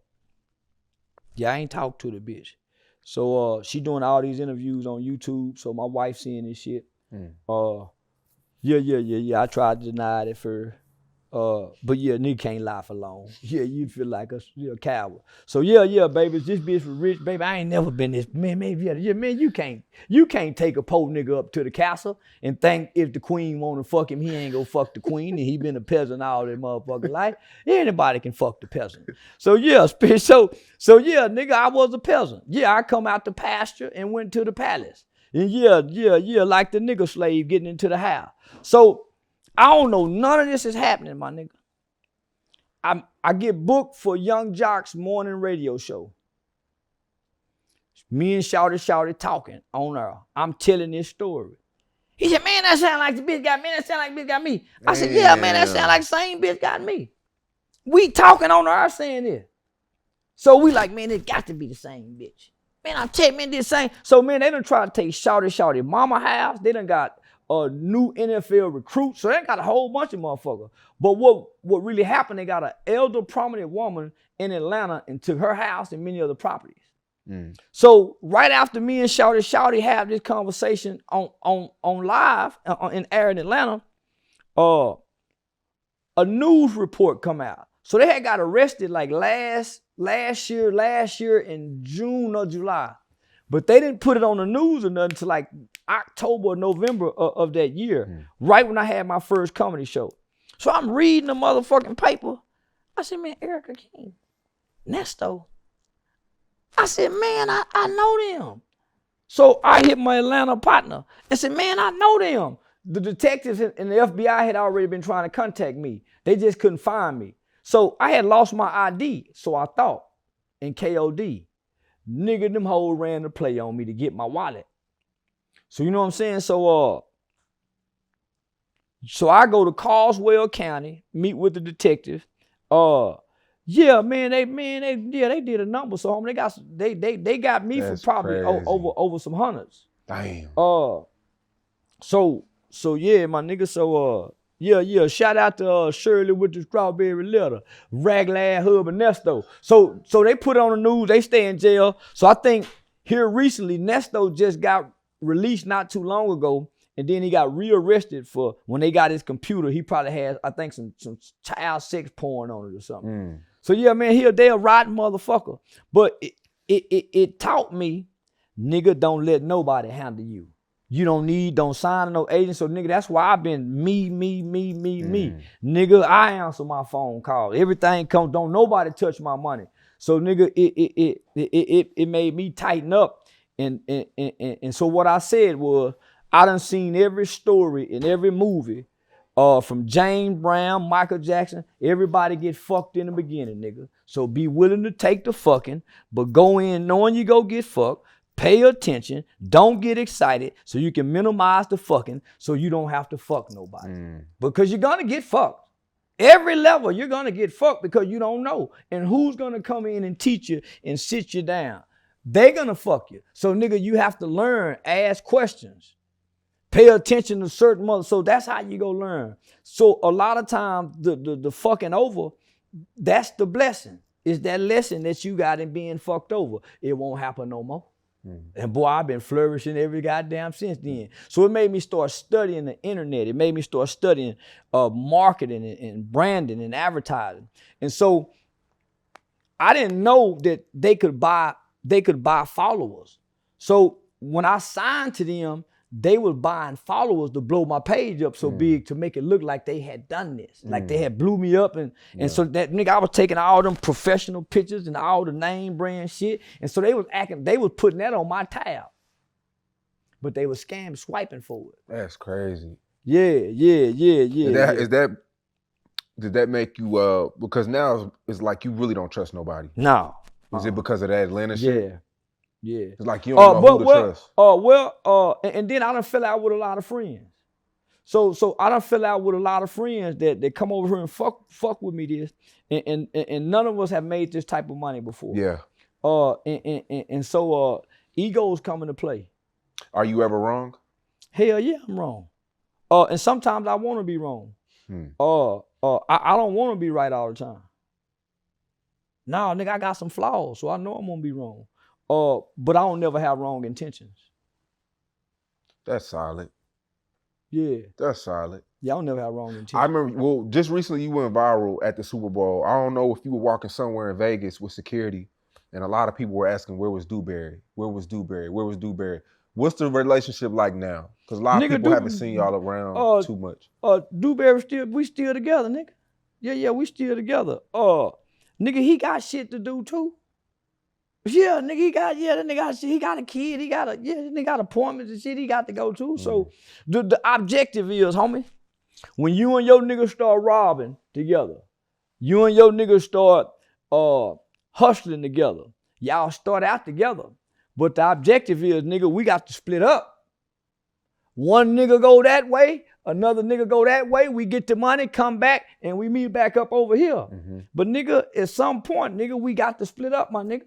I ain't talked to the bitch. So she doing all these interviews on YouTube. So my wife seeing this shit. I tried to deny it at first. But yeah, nigga can't lie for long. Yeah, you feel like a coward. So baby, this bitch was rich, baby. I ain't never been this. Man, man, you can't take a poor nigga up to the castle and think if the queen wanna fuck him, he ain't gonna fuck the queen, and he been a peasant all that motherfucking life. Anybody can fuck the peasant. So nigga, I was a peasant. Yeah, I come out the pasture and went to the palace. And like the nigga slave getting into the house. So I don't know, none of this is happening, my nigga. I get booked for Young Jock's morning radio show. Me and Shawty talking on there. I'm telling this story. He said, man, that sound like the bitch got me. That sound like the bitch got me. I said, yeah, man, that sound like the same bitch got me. We talking on there saying this. So we like, man, it got to be the same bitch. Man, I tell you, man, this same. So, man, they done try to take Shawty mama house. They done got a new NFL recruit. So they got a whole bunch of motherfuckers. But what really happened, they got an elder prominent woman in Atlanta and took her house and many other properties. So right after me and Shawty have this conversation on live in air in Atlanta, a news report come out. So they had got arrested like last year in June or July, but they didn't put it on the news or nothing until like October or November of that year, right when I had my first comedy show. So I'm reading the motherfucking paper. I said, man, Erica King, Nesto. I said, man, I know them. So I hit my Atlanta partner and said, man, I know them. The detectives and the FBI had already been trying to contact me. They just couldn't find me. So I had lost my ID, so I thought, in KOD. Nigga, them hoes ran the play on me to get my wallet. So you know what I'm saying? So I go to Caldwell County, meet with the detective. Yeah, man, they did a number. So they got me for probably over some hundreds. Damn. So yeah, my nigga. So yeah. Shout out to Shirley with the strawberry letter, Raglan, Hub, and Nesto. So they put it on the news. They stay in jail. So I think here recently, Nesto just got released not too long ago. And then he got rearrested for when they got his computer. He probably had, I think, some child sex porn on it or something. So yeah, man, they a rotten motherfucker. But it taught me, nigga, don't let nobody handle you. You don't sign no agent. So nigga, that's why I've been me. Nigga, I answer my phone call. Everything comes, don't nobody touch my money. So nigga, it made me tighten up. And so what I said was, I done seen every story in every movie, from James Brown, Michael Jackson. Everybody get fucked in the beginning, nigga. So be willing to take the fucking, but go in knowing you go get fucked. Pay attention. Don't get excited so you can minimize the fucking so you don't have to fuck nobody. Because you're gonna get fucked. Every level you're gonna get fucked because you don't know. And who's gonna come in and teach you and sit you down? They're gonna fuck you. So nigga, you have to learn, ask questions. Pay attention to certain mothers. So that's how you go learn. So a lot of times the fucking over, that's the blessing. It's that lesson that you got in being fucked over. It won't happen no more. And boy, I've been flourishing every goddamn since then. So it made me start studying the internet. It made me start studying marketing and branding and advertising. And so I didn't know that they could buy followers. So when I signed to them, they were buying followers to blow my page up so big to make it look like they had done this. Like they had blew me up. And so that nigga, I was taking all them professional pictures and all the name brand shit. And so they was putting that on my tab. But they were scam swiping for it. That's crazy. Yeah. Did that make you, because now it's like you really don't trust nobody. No. Is it because of that Atlanta shit? Yeah. It's like you don't know who to trust. And then I done fell out with a lot of friends. So I done fell out with a lot of friends that come over here and fuck with me this. And none of us have made this type of money before. Yeah. And so egos come into play. Are you ever wrong? Hell yeah, I'm wrong. And sometimes I want to be wrong. I don't want to be right all the time. Nah, nigga, I got some flaws, so I know I'm gonna be wrong. But I don't never have wrong intentions. That's solid. Yeah. That's solid. Yeah, I don't never have wrong intentions. I remember, just recently you went viral at the Super Bowl. I don't know if you were walking somewhere in Vegas with security and a lot of people were asking, where was Dewberry? Where was Dewberry? Where was Dewberry? What's the relationship like now? Because a lot of people haven't seen y'all around too much. Dewberry we still together, nigga. Yeah, we still together. Nigga, he got shit to do too. Yeah, nigga, he got a kid, he got appointments and shit he got to go to. So the objective is, homie, when you and your nigga start robbing together, You and your nigga start hustling together. Y'all start out together. But the objective is, nigga, we got to split up. One nigga go that way, another nigga go that way, we get the money, come back, and we meet back up over here. Mm-hmm. But nigga, at some point, nigga, we got to split up, my nigga.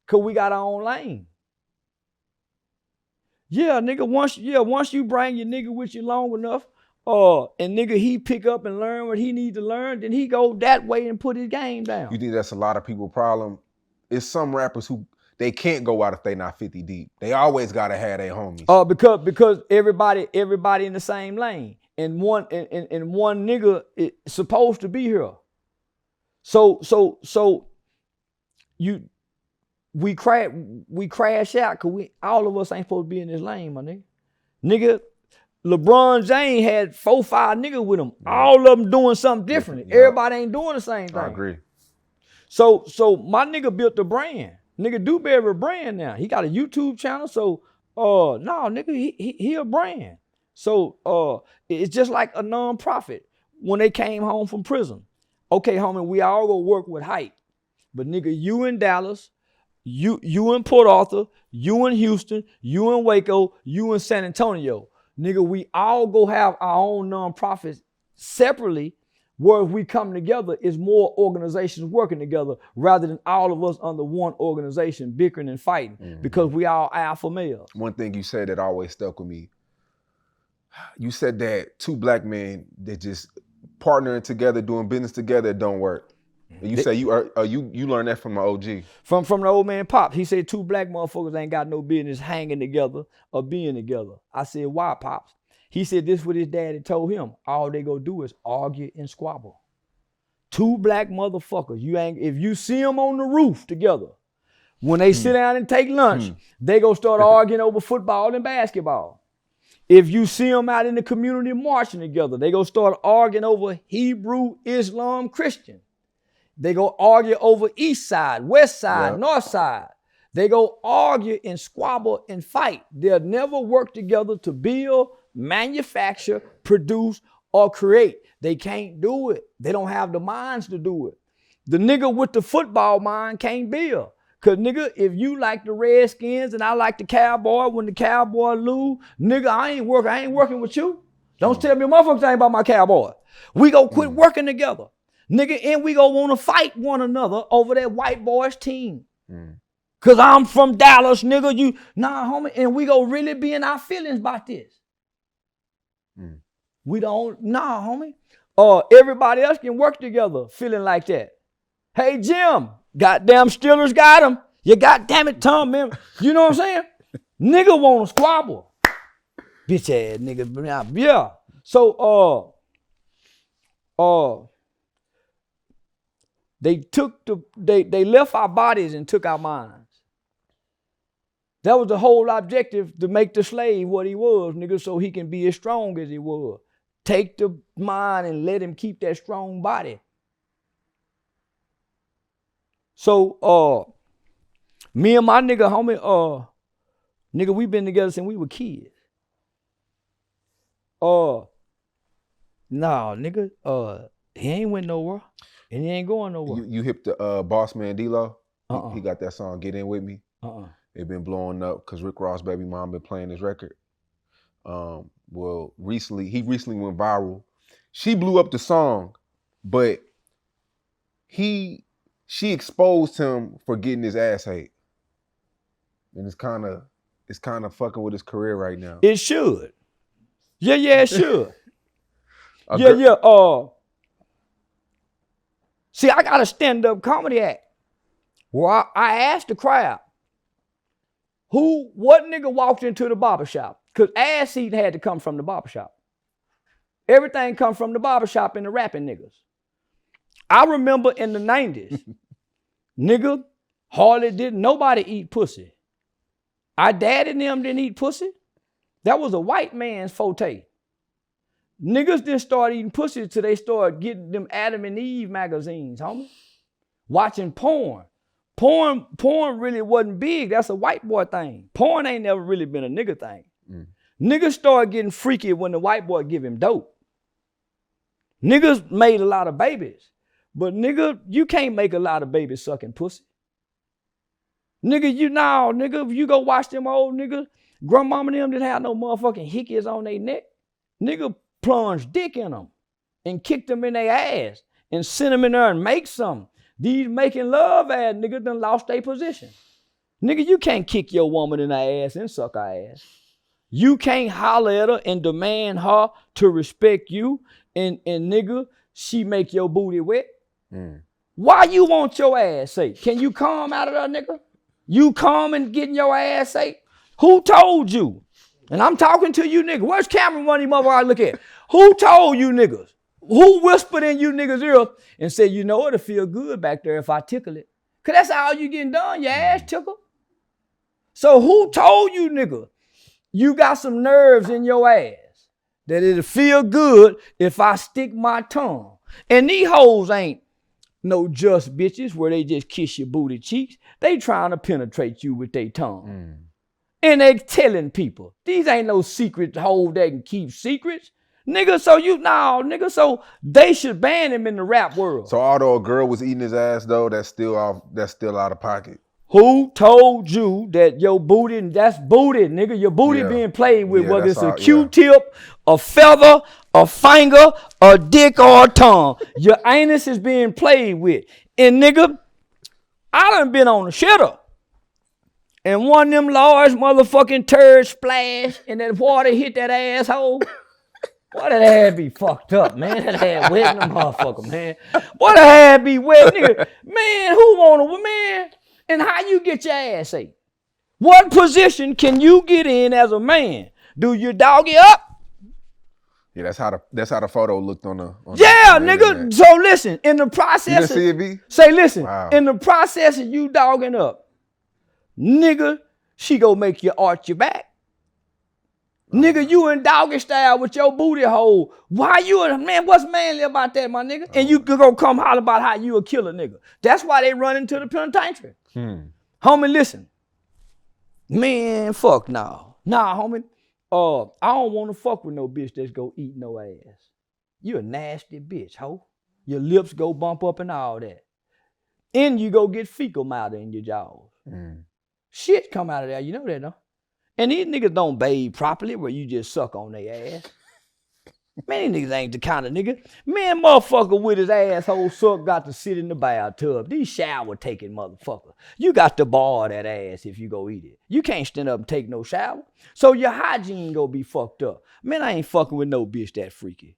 Cause we got our own lane. Yeah, nigga, once you bring your nigga with you long enough, and nigga, he pick up and learn what he need to learn, then he go that way and put his game down. You think that's a lot of people's problem? It's some rappers who, they can't go out if they not 50 deep. They always gotta have their homies. Because everybody in the same lane. And one nigga is supposed to be here. So we crash out because all of us ain't supposed to be in this lane, my nigga. Nigga, LeBron James had 4-5 niggas with him. All of them doing something different. Yeah. Everybody ain't doing the same thing. I agree. So my nigga built a brand. Nigga Dewberry a brand now. He got a YouTube channel. So no, nigga, he a brand. So it's just like a nonprofit. When they came home from prison, okay, homie, we all go work with Hype. But nigga, you in Dallas, you in Port Arthur, you in Houston, you in Waco, you in San Antonio. Nigga, we all go have our own nonprofits separately, where if we come together, it's more organizations working together rather than all of us under one organization bickering and fighting because we all alpha males. One thing you said that always stuck with me, you said that two black men that just partnering together, doing business together, don't work. And you say you learned that from my OG. From the old man Pop. He said two black motherfuckers ain't got no business hanging together or being together. I said, why, Pops? He said this what his daddy told him. All they go do is argue and squabble. Two black motherfuckers. If you see them on the roof together, when they sit down and take lunch, they go start arguing over football and basketball. If you see them out in the community marching together, they go start arguing over Hebrew, Islam, Christian. They go argue over east side, west side, north side. They go argue and squabble and fight. They'll never work together to build, manufacture, produce, or create. They can't do it. They don't have the minds to do it. The nigga with the football mind can't build. Cause nigga, if you like the Redskins and I like the Cowboy, when the Cowboy lose, nigga, I ain't working with you. Don't tell me a motherfucking thing about my Cowboy. We go quit working together. Nigga, and we go want to fight one another over that white boys team. Cause I'm from Dallas, nigga. Nah, homie, and we go really be in our feelings about this. We don't, nah, homie. Everybody else can work together feeling like that. Hey, Jim, goddamn Steelers got him. You goddamn it, Tom, man. You know what I'm saying? Nigga want to squabble. Bitch ass nigga. Yeah. So, they left our bodies and took our minds. That was the whole objective, to make the slave what he was, nigga, so he can be as strong as he was. Take the mind and let him keep that strong body. So, me and my nigga, homie, nigga, we been together since we were kids. Nah, nigga, he ain't went nowhere. And he ain't going nowhere. You hip the BossMan Dlow? He got that song, Get In With Me. It been blowing up because Rick Ross' baby mom been playing his record. Well, he recently went viral. She blew up the song, but she exposed him for getting his ass hate. And it's kind of fucking with his career right now. It should. Yeah, it should. See, I got a stand-up comedy act where I asked the crowd, what nigga walked into the barbershop? Because ass eating had to come from the barbershop. Everything come from the barbershop and the rapping niggas. I remember in the 90s, nigga, nobody eat pussy. Our daddy and them didn't eat pussy. That was a white man's forte. Niggas didn't start eating pussy until they started getting them Adam and Eve magazines, homie. Watching porn. Porn really wasn't big. That's a white boy thing. Porn ain't never really been a nigga thing. Niggas started getting freaky when the white boy give him dope. Niggas made a lot of babies. But nigga, you can't make a lot of babies sucking pussy. Nigga, if you go watch them old niggas, grandmama and them didn't have no motherfucking hickeys on their neck. Nigga plunged dick in them and kicked them in their ass and sent them in there and make some. These making love ass niggas done lost their position. Nigga, you can't kick your woman in her ass and suck her ass. You can't holler at her and demand her to respect you and nigga, she make your booty wet. Why you want your ass ate? Can you come out of there, nigga? You come and getting your ass ate? Who told you? And I'm talking to you niggas. Where's Cameron one of you motherfuckers I look at? Who told you niggas? Who whispered in you niggas' ear and said, you know it'll feel good back there if I tickle it? Cause that's all you getting done, your ass tickle. So who told you nigga? You got some nerves in your ass that it'll feel good if I stick my tongue. And these hoes ain't no just bitches where they just kiss your booty cheeks. They trying to penetrate you with their tongue. And they telling people. These ain't no secret hoes that can keep secrets. Nigga, so they should ban him in the rap world. So although a girl was eating his ass though, that's still out of pocket. Who told you that your booty, that's booty, nigga. Your booty being played with, whether it's a Q-tip, a feather, a finger, a dick, or a tongue. Your anus is being played with. And nigga, I done been on the shitter. And one of them large motherfucking turds splash and that water hit that asshole. Boy, that ass be fucked up, man. That ass wet in the motherfucker, man. Boy, that ass be wet, nigga. Man, who want man? And how you get your ass ate? What position can you get in as a man? Do you dog it up? Yeah, that's how the photo looked on the nigga. So listen, in the process, you didn't see it, B? Say listen, wow. In the process of you dogging up, nigga, she gonna make you arch your back. Nigga, you in doggy style with your booty hole. Why you, man, what's manly about that, my nigga? And you gonna come holler about how you a killer, nigga. That's why they run into the penitentiary. Homie, listen. Man, fuck no. Nah, homie. I don't want to fuck with no bitch that's go eat no ass. You a nasty bitch, ho. Your lips go bump up and all that. And you go get fecal matter in your jaws. Shit come out of there, you know that, no? And these niggas don't bathe properly where you just suck on their ass. Man, these niggas ain't the kind of nigga. Man, motherfucker with his asshole suck got to sit in the bathtub. These shower taking motherfucker. You got to bar that ass if you go eat it. You can't stand up and take no shower. So your hygiene gonna be fucked up. Man, I ain't fucking with no bitch that freaky.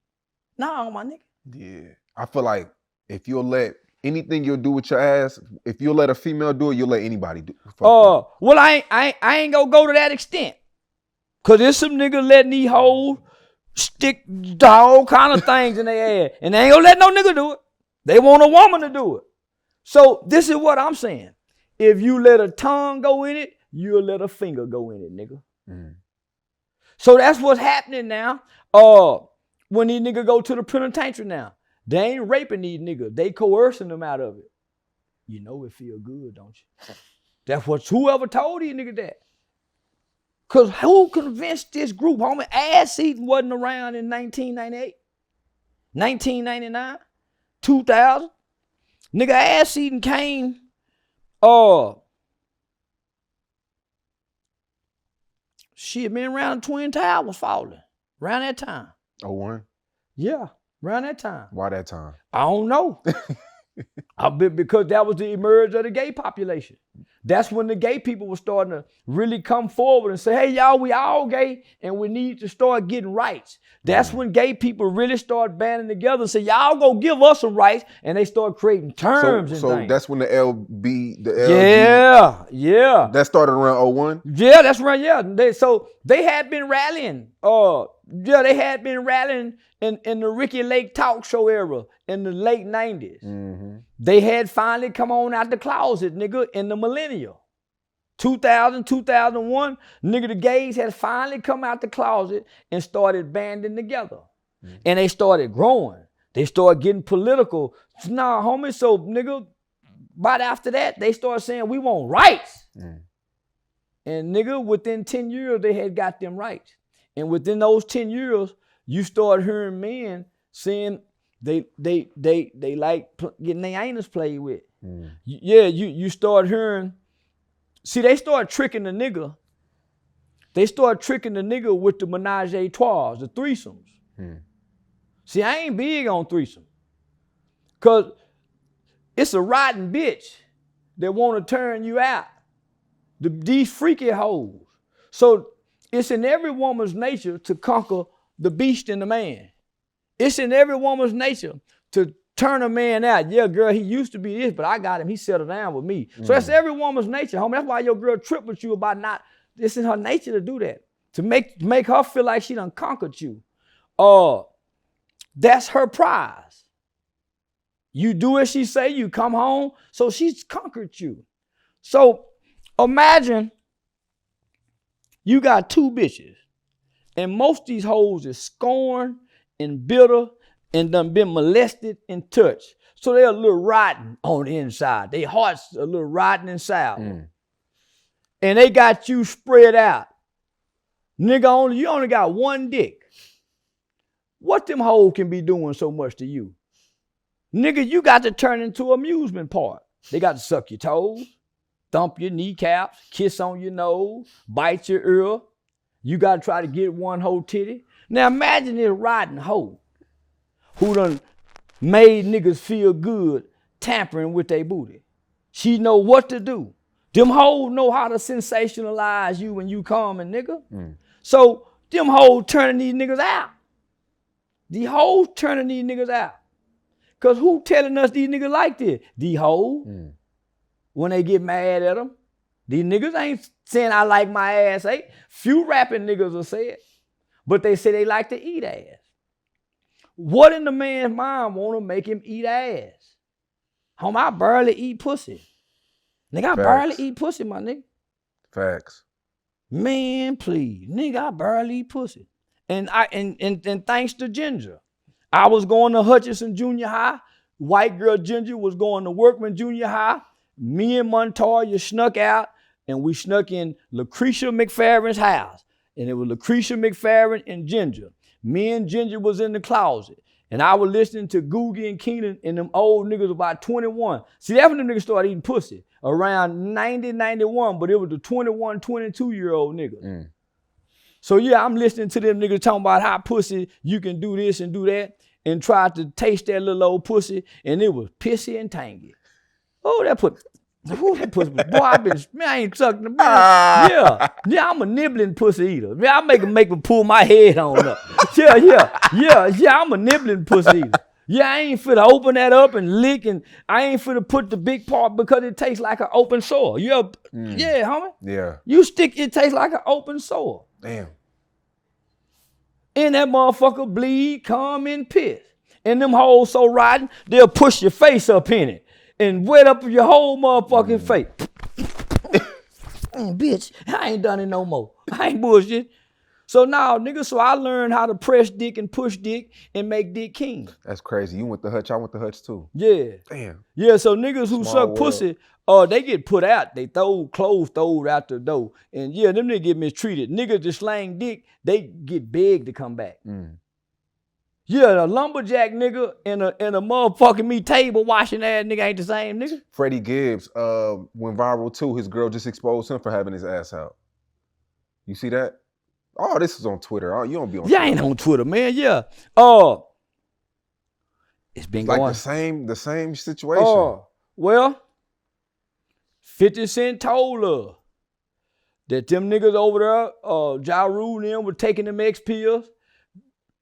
Nah, my nigga. Yeah. I feel like if you'll let anything you'll do with your ass, if you'll let a female do it, you'll let anybody do it. Well, I ain't gonna go to that extent. Cause there's some niggas letting these hoes stick all kind of things in their ass. And they ain't gonna let no nigga do it. They want a woman to do it. So this is what I'm saying. If you let a tongue go in it, you'll let a finger go in it, nigga. So that's what's happening now. When these niggas go to the penitentiary now, they ain't raping these niggas. They coercing them out of it. You know it feel good, don't you? That's what whoever told these niggas that. Cause who convinced this group, homie? Ass eating wasn't around in 1998, 1999, 2000. Nigga, ass eating came, shit, man, around the Twin Towers falling. Around that time. 01? Yeah, around that time. Why that time? I don't know. Because that was the emerge of the gay population. That's when the gay people were starting to really come forward and say, hey, y'all, we all gay and we need to start getting rights. That's when gay people really start banding together and say, y'all go give us some rights. And they start creating terms and things. So that's when the LB. Yeah. That started around 01? Yeah, that's right, yeah. They had been rallying. They had been rallying in the Ricky Lake talk show era in the late 90s. They had finally come on out the closet, nigga, in the millennial. 2000, 2001, nigga, the gays had finally come out the closet and started banding together. And they started growing. They started getting political. Nah, homie, so nigga, right after that, they started saying, we want rights. And nigga, within 10 years, they had got them rights. And within those 10 years, you start hearing men saying, They like getting their anus played with. Yeah, you start hearing. See, they start tricking the nigga. They start tricking the nigga with the menage a trois, the threesomes. See, I ain't big on threesome. Cause it's a rotten bitch that want to turn you out. These freaky hoes. So it's in every woman's nature to conquer the beast in the man. It's in every woman's nature to turn a man out. Yeah, girl, he used to be this, but I got him. He settled down with me. So that's every woman's nature, homie. That's why your girl tripped with you about not. It's in her nature to do that. To make her feel like she done conquered you. That's her prize. You do as she say, you come home. So she's conquered you. So imagine you got two bitches. And most of these hoes is scorned and bitter and done been molested and touched. So they're a little rotten on the inside. Their hearts a little rotten and sour. And they got you spread out. Nigga, you only got one dick. What them hoes can be doing so much to you? Nigga, you got to turn into an amusement park. They got to suck your toes, thump your kneecaps, kiss on your nose, bite your ear. You got to try to get one whole titty. Now imagine this rotten hoe who done made niggas feel good tampering with their booty. She know what to do. Them hoes know how to sensationalize you when you come and nigga. So them hoes turning these niggas out. The hoes turning these niggas out. Cause who telling us these niggas like this? The hoes. When they get mad at them. These niggas ain't saying I like my ass ate. Few rapping niggas will say it. But they say they like to eat ass. What in the man's mind want to make him eat ass? Homie, I barely eat pussy. Nigga, I barely eat pussy, my nigga. Facts. Man, please. Nigga, I barely eat pussy. And thanks to Ginger. I was going to Hutchinson Junior High. White girl Ginger was going to Workman Junior High. Me and Montoya snuck out, and we snuck in Lucretia McFerrin's house. And it was Lucretia McFerrin and Ginger. Me and Ginger was in the closet. And I was listening to Googie and Keenan and them old niggas about 21. See, that's when them niggas started eating pussy. Around 90, 91, but it was the 21, 22-year-old niggas. So yeah, I'm listening to them niggas talking about how pussy, you can do this and do that, and tried to taste that little old pussy, and it was pissy and tangy. Oh, that pussy. Boy, I ain't sucking the man. Yeah, I'm a nibbling pussy eater. Man, I make them pull my head on up. Yeah, I'm a nibbling pussy eater. Yeah, I ain't finna open that up and lick, and I ain't finna put the big part because it tastes like an open sore. Yeah, homie. Yeah. You stick, it tastes like an open sore. Damn. And that motherfucker bleed, come, and piss. And them hoes so rotten, they'll push your face up in it and wet up your whole motherfucking face. Bitch, I ain't done it no more. I ain't bullshit. So now, nigga, so I learned how to press dick and push dick and make dick king. That's crazy. You went to Hutch, I went to Hutch too. Yeah. Damn. Yeah, so niggas who suck pussy, they get put out. They clothes thrown out the door. And yeah, them niggas get mistreated. Niggas that slang dick, they get begged to come back. Yeah, the lumberjack nigga and a motherfucking me table washing ass nigga ain't the same nigga. Freddie Gibbs went viral too. His girl just exposed him for having his ass out. You see that? Oh, this is on Twitter. Oh, you don't be on Twitter. Yeah, I ain't on Twitter, man. Yeah. It's been like going. the same situation. Well, 50 Cent told her that them niggas over there, Ja Rule and them were taking them X pills,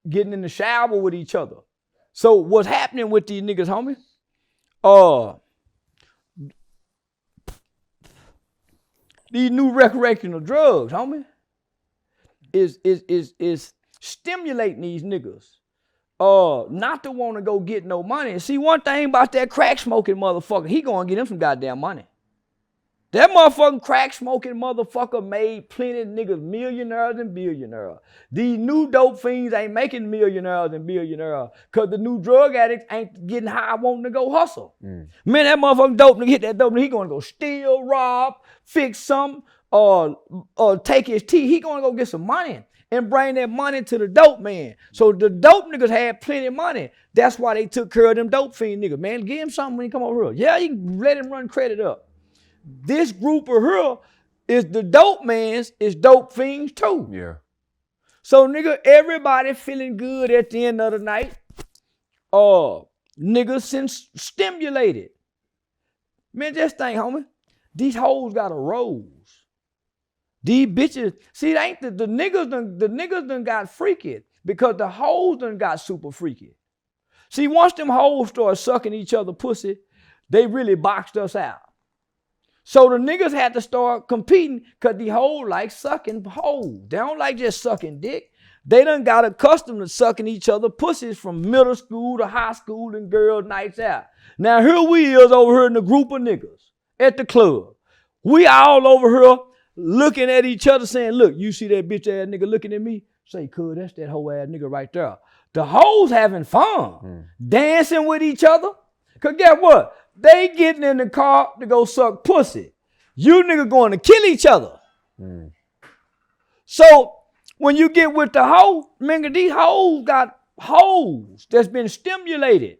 getting in the shower with each other. So what's happening with these niggas, homie? These new recreational drugs, homie, is stimulating these niggas not to want to go get no money. See, one thing about that crack smoking motherfucker, he gonna get him some goddamn money. That motherfucking crack smoking motherfucker made plenty of niggas millionaires and billionaires. These new dope fiends ain't making millionaires and billionaires because the new drug addicts ain't getting high wanting to go hustle. Man, that motherfucking dope nigga hit that dope nigga, he gonna go steal, rob, fix something, or take his tea. He gonna go get some money. and bring that money to the dope man. So the dope niggas had plenty of money. That's why they took care of them dope fiend niggas. Man, give him something when he come over here. Yeah, you can let him run credit up. This group of here is the dope mans, is dope fiends too. Yeah. So nigga, everybody feeling good at the end of the night. Niggas since stimulated. Man, just think, homie. These hoes got a rose. These bitches, see, they ain't the niggas done got freaky because the hoes done got super freaky. See, once them hoes start sucking each other pussy, they really boxed us out. So the niggas had to start competing because the hoes like sucking hoes. They don't like just sucking dick. They done got accustomed to sucking each other pussies from middle school to high school and girls' nights out. Now here we is over here in a group of niggas at the club. We all over here looking at each other saying, look, you see that bitch ass nigga looking at me? Say, cuz, that's that hoe ass nigga right there. The hoes having fun, dancing with each other. Cause guess what? They getting in the car to go suck pussy. You nigga going to kill each other. So when you get with the hoe, man, these hoes got hoes that's been stimulated.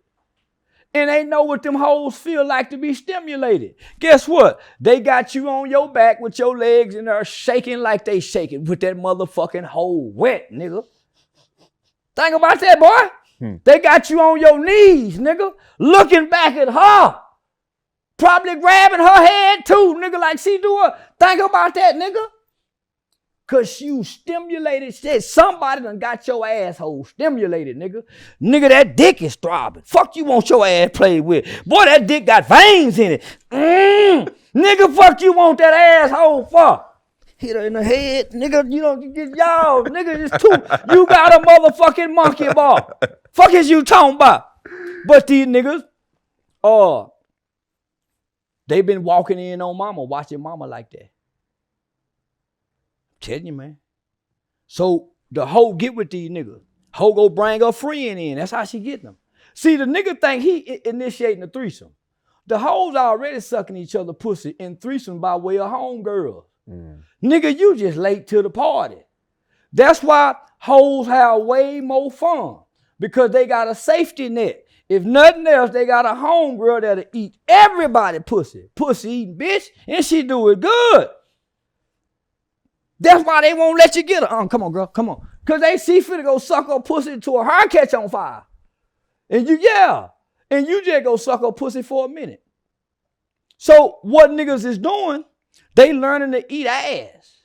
And they know what them hoes feel like to be stimulated. Guess what? They got you on your back with your legs and they're shaking like they shaking with that motherfucking hole wet, nigga. Think about that, boy. They got you on your knees, nigga, looking back at her. Probably grabbing her head too, nigga, like she do her. Think about that, nigga. Cause you stimulated shit. Somebody done got your asshole stimulated, nigga. Nigga, that dick is throbbing. Fuck you want your ass played with. Boy, that dick got veins in it. Nigga, fuck you want that asshole for? Hit her in the head, nigga. You don't get y'all, nigga. It's too. You got a motherfucking monkey bar. Fuck is you talking about? But these niggas, they been walking in on mama, watching mama like that. Telling you, man. So the hoe get with these niggas. Hoe go bring her friend in. That's how she getting them. See, the nigga think he initiating a threesome. The hoes already sucking each other pussy in threesome by way of homegirls. Nigga, you just late to the party. That's why hoes have way more fun. Because they got a safety net. If nothing else, they got a homegirl that'll eat everybody pussy. Pussy eating bitch. And she do it good. That's why they won't let you get her. Come on, girl, come on. Because they see fit to go suck her pussy until her hair catch on fire. And you just go suck her pussy for a minute. So what niggas is doing, they learning to eat ass.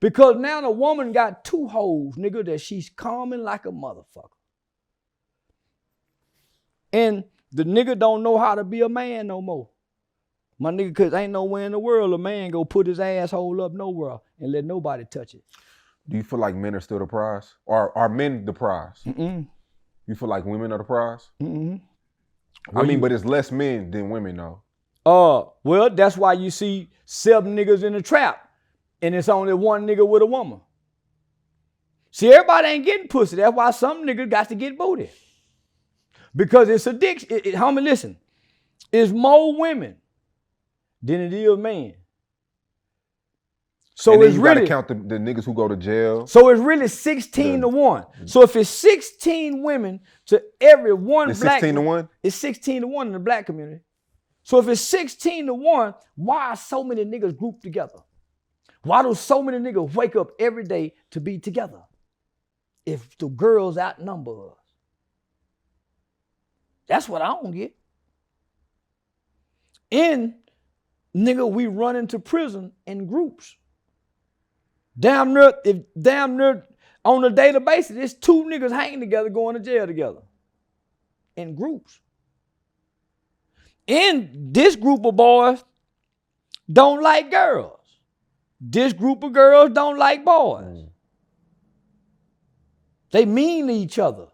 Because now the woman got two hoes, nigga, that she's calming like a motherfucker. And the nigga don't know how to be a man no more. My nigga, cause ain't nowhere in the world a man go put his asshole up nowhere and let nobody touch it. Do you feel like men are still the prize? Or are men the prize? You feel like women are the prize? But it's less men than women though. Well, that's why you see 7 niggas in the trap and it's only 1 nigga with a woman. See, everybody ain't getting pussy. That's why some niggas got to get booty. Because it's addiction. Homie, listen. It's more women than it is men. So and then it's you really gotta count the niggas who go to jail. So it's really 16 to 1. So if it's 16 women to every one it's black, 16 to 1? It's 16 to 1 in the black community. So if it's 16 to 1, why are so many niggas grouped together? Why do so many niggas wake up every day to be together? If the girls outnumber us. That's what I don't get. And nigga, we run into prison in groups. Damn near on a daily basis, there's 2 niggas hanging together going to jail together. In groups. And this group of boys don't like girls. This group of girls don't like boys. They mean to each other.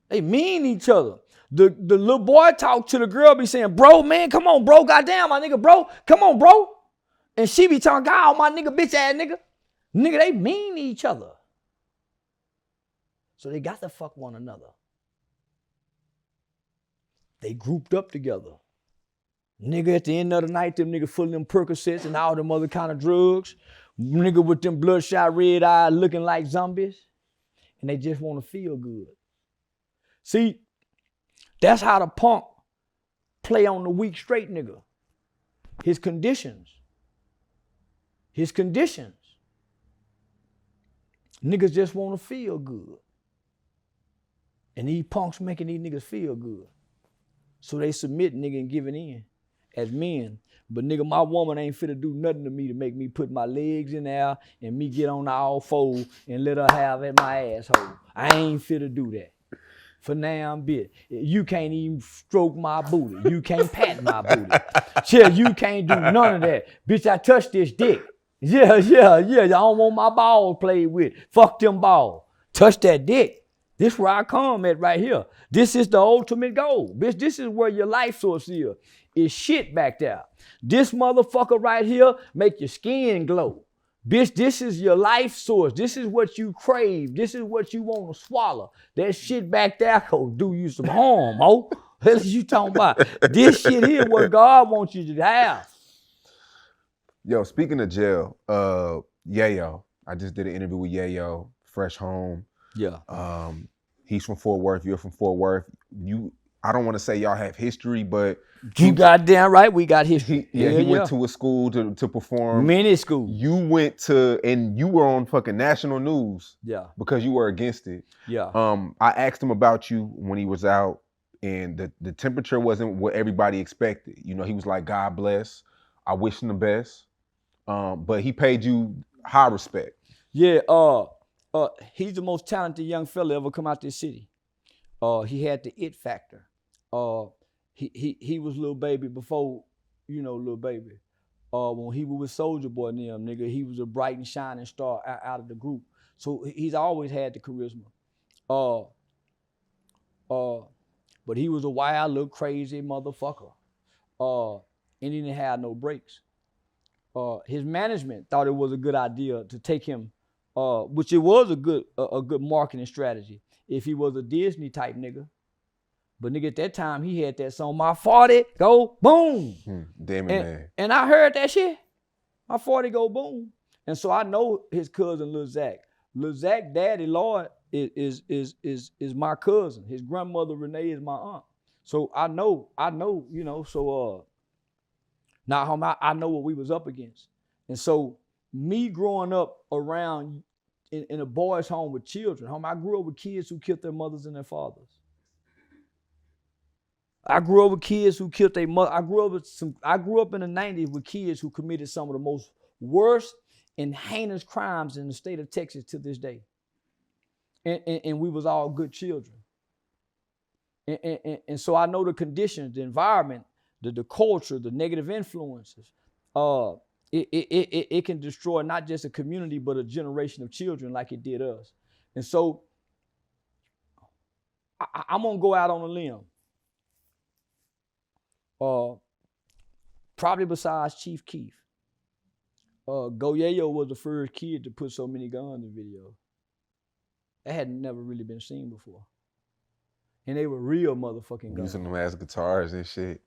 They mean each other. The little boy talk to the girl, be saying, bro, man, come on, bro, goddamn, my nigga, bro, come on, bro. And she be talking, God, my nigga, bitch ass nigga. Nigga, they mean to each other. So they got to fuck one another. They grouped up together. Nigga, at the end of the night, them niggas full of them Percocets and all them other kind of drugs. Nigga with them bloodshot red eyes looking like zombies. And they just want to feel good. See, that's how the punk play on the weak straight nigga. His conditions. Niggas just want to feel good. And these punks making these niggas feel good. So they submit, nigga, and giving in as men. But nigga, my woman ain't fit to do nothing to me to make me put my legs in there and me get on all fours and let her have at my asshole. I ain't fit to do that. For now I'm bit. You can't even stroke my booty. You can't pat my booty. Shit, you can't do none of that. Bitch, I touched this dick. Yeah. I don't want my balls played with. Fuck them balls. Touch that dick. This where I come at right here. This is the ultimate goal. Bitch, this is where your life source is. It's shit back there. This motherfucker right here make your skin glow. Bitch, this is your life source. This is what you crave. This is what you want to swallow. That shit back there go do you some harm, ho. What you talking about? This shit here what God wants you to have. Yo, speaking of jail, Yayo. I just did an interview with Yayo, fresh home. Yeah. He's from Fort Worth. You're from Fort Worth. I don't want to say y'all have history, but you goddamn right we got history. He went to a school to perform. Many schools. You went to, and you were on fucking national news. Yeah. Because you were against it. Yeah. I asked him about you when he was out, and the temperature wasn't what everybody expected. You know, he was like, God bless. I wish him the best. But he paid you high respect. Yeah. He's the most talented young fella ever come out this city. He had the it factor. He was Lil Baby before, Lil Baby. When he was with Soulja Boy and them, nigga, he was a bright and shining star out of the group. So he's always had the charisma. But he was a wild, little crazy motherfucker. And he didn't have no brakes. His management thought it was a good idea to take him, which it was a good marketing strategy if he was a Disney type nigga. But nigga, at that time, he had that song, My 40 Go Boom. Damn it, man. And I heard that shit. My 40 Go Boom. And so I know his cousin, Lil Zach. Lil Zach, Daddy Lord, is my cousin. His grandmother, Renee, is my aunt. So I know, so now homie, I know what we was up against. And so me growing up around in a boys' home with children, homie, I grew up with kids who killed their mothers and their fathers. I grew up with kids who killed their mother. I grew up in the 90s with kids who committed some of the most worst and heinous crimes in the state of Texas to this day. And we was all good children. And so I know the conditions, the environment, the culture, the negative influences. It can destroy not just a community, but a generation of children like it did us. And so I'm gonna go out on a limb. Probably besides Chief Keef. Yayo was the first kid to put so many guns in video. That had never really been seen before. And they were real motherfucking guns. Using them as guitars and shit.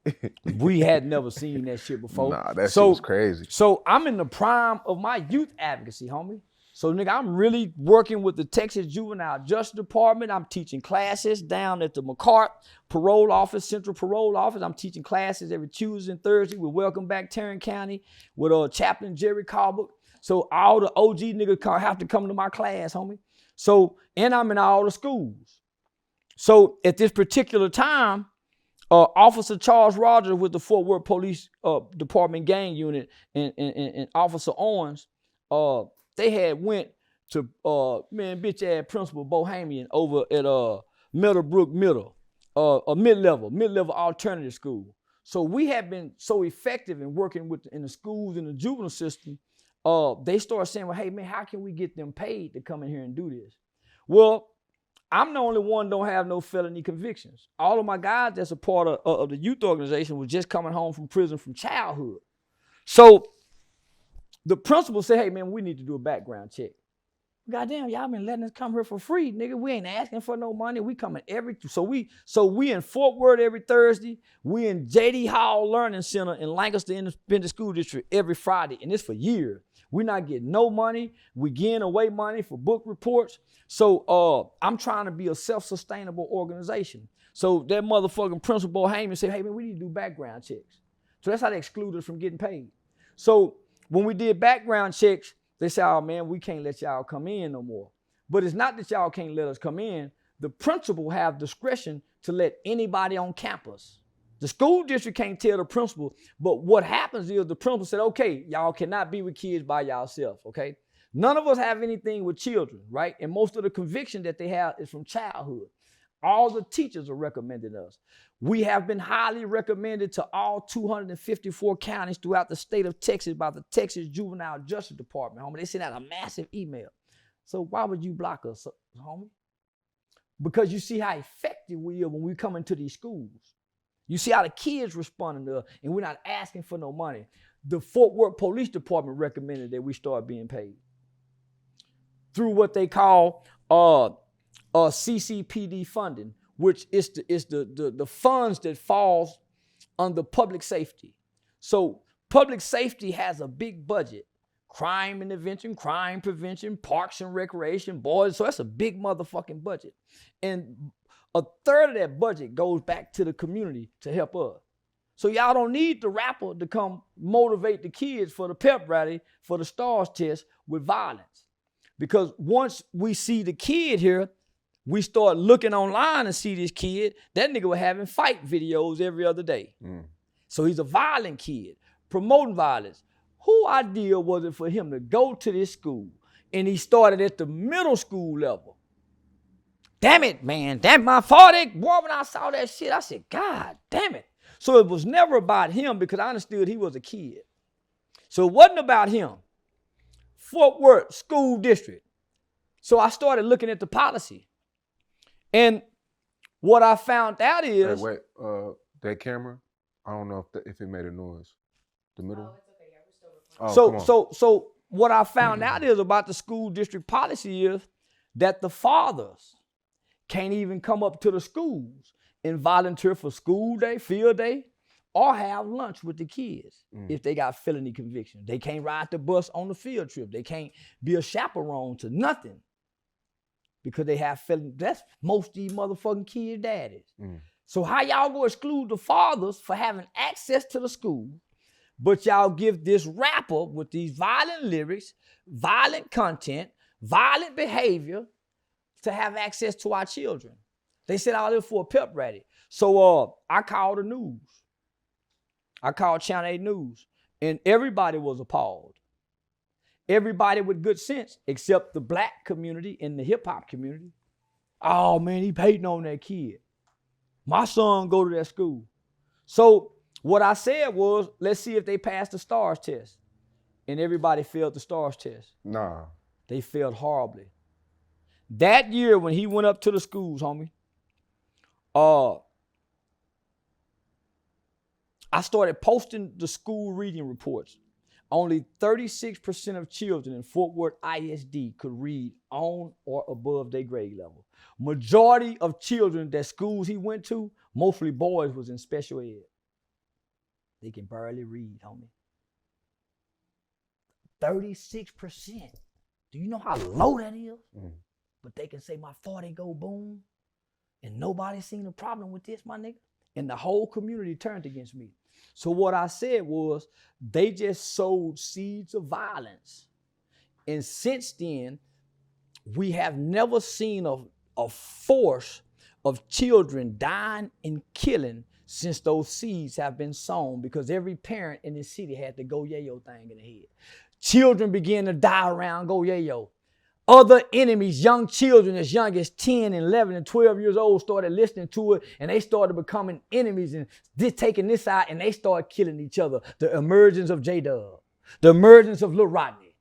We had never seen that shit before. Nah, that shit was crazy. So I'm in the prime of my youth advocacy, homie. So nigga, I'm really working with the Texas Juvenile Justice Department. I'm teaching classes down at the McCart Parole Office, Central Parole Office. I'm teaching classes every Tuesday and Thursday with Welcome Back Tarrant County with Chaplain Jerry Carbook. So all the OG niggas have to come to my class, homie. So, and I'm in all the schools. So at this particular time, Officer Charles Rogers with the Fort Worth Police Department Gang Unit and Officer Owens, they had went to bitch ass Principal Bohemian over at Meadowbrook Middle, a mid-level alternative school. So we have been so effective in working in the schools in the juvenile system. They started saying, well, hey man, how can we get them paid to come in here and do this? Well, I'm the only one don't have no felony convictions. All of my guys that's a part of the youth organization was just coming home from prison from childhood. So the principal said, hey man, we need to do a background check. Goddamn, y'all been letting us come here for free, nigga. We ain't asking for no money. We coming so we in Fort Worth every Thursday. We in JD Hall Learning Center in Lancaster Independent School District every Friday, and this for years. We not getting no money. We getting away money for book reports. So I'm trying to be a self-sustainable organization. So that motherfucking principal Heyman said, hey man, we need to do background checks. So that's how they excluded us from getting paid. So when we did background checks, they said, oh man, we can't let y'all come in no more. But it's not that y'all can't let us come in. The principal have discretion to let anybody on campus. The school district can't tell the principal, but what happens is the principal said, okay, y'all cannot be with kids by yourself, okay? None of us have anything with children, right? And most of the conviction that they have is from childhood. All the teachers are recommending us. We have been highly recommended to all 254 counties throughout the state of Texas by the Texas Juvenile Justice Department, homie. They sent out a massive email. So why would you block us, homie? Because you see how effective we are when we come into these schools. You see how the kids responding to us, and we're not asking for no money. The Fort Worth Police Department recommended that we start being paid through what they call CCPD funding, which is the funds that falls under public safety. So public safety has a big budget. Crime intervention, crime prevention, parks and recreation, boys. So that's a big motherfucking budget. And a third of that budget goes back to the community to help us. So y'all don't need the rapper to come motivate the kids for the pep rally, for the STARS test with violence. Because once we see the kid here, we start looking online and see this kid, that nigga was having fight videos every other day. So he's a violent kid, promoting violence. Whose idea was it for him to go to this school? And he started at the middle school level. Damn it, man. Damn my fault. Boy, when I saw that shit, I said, God damn it. So it was never about him because I understood he was a kid. So it wasn't about him. Fort Worth School District. So I started looking at the policy. And what I found out is... Wait, that camera, I don't know if it made a noise. The middle? Oh, it's okay. Yeah, we're still recording. So what I found out is about the school district policy is that the fathers can't even come up to the schools and volunteer for school day, field day, or have lunch with the kids if they got felony convictions. They can't ride the bus on the field trip. They can't be a chaperone to nothing because they have felony. That's most of these motherfucking kids' daddies. So how y'all go exclude the fathers for having access to the school, but y'all give this rapper with these violent lyrics, violent content, violent behavior to have access to our children? They said I live for a pep rally. So I called the news. I called Channel 8 News, and everybody was appalled. Everybody with good sense, except the black community and the hip hop community. Oh man, he hating on that kid. My son go to that school. So what I said was, let's see if they passed the STARS test. And everybody failed the STARS test. Nah. They failed horribly. That year when he went up to the schools, homie, I started posting the school reading reports. Only 36% of children in Fort Worth ISD could read on or above their grade level. Majority of children that schools he went to, mostly boys, was in special ed. They can barely read, homie. 36%. Do you know how low that is? But they can say my 40 go boom, and nobody seen a problem with this, my nigga. And the whole community turned against me. So what I said was, they just sowed seeds of violence. And since then, we have never seen a force of children dying and killing since those seeds have been sown, because every parent in this city had the Go Yayo thing in the head. Children began to die around Go Yayo. Other enemies, young children as young as 10 and 11 and 12 years old started listening to it, and they started becoming enemies and taking this out, and they started killing each other. The emergence of J-Dub, the emergence of Lil Rodney.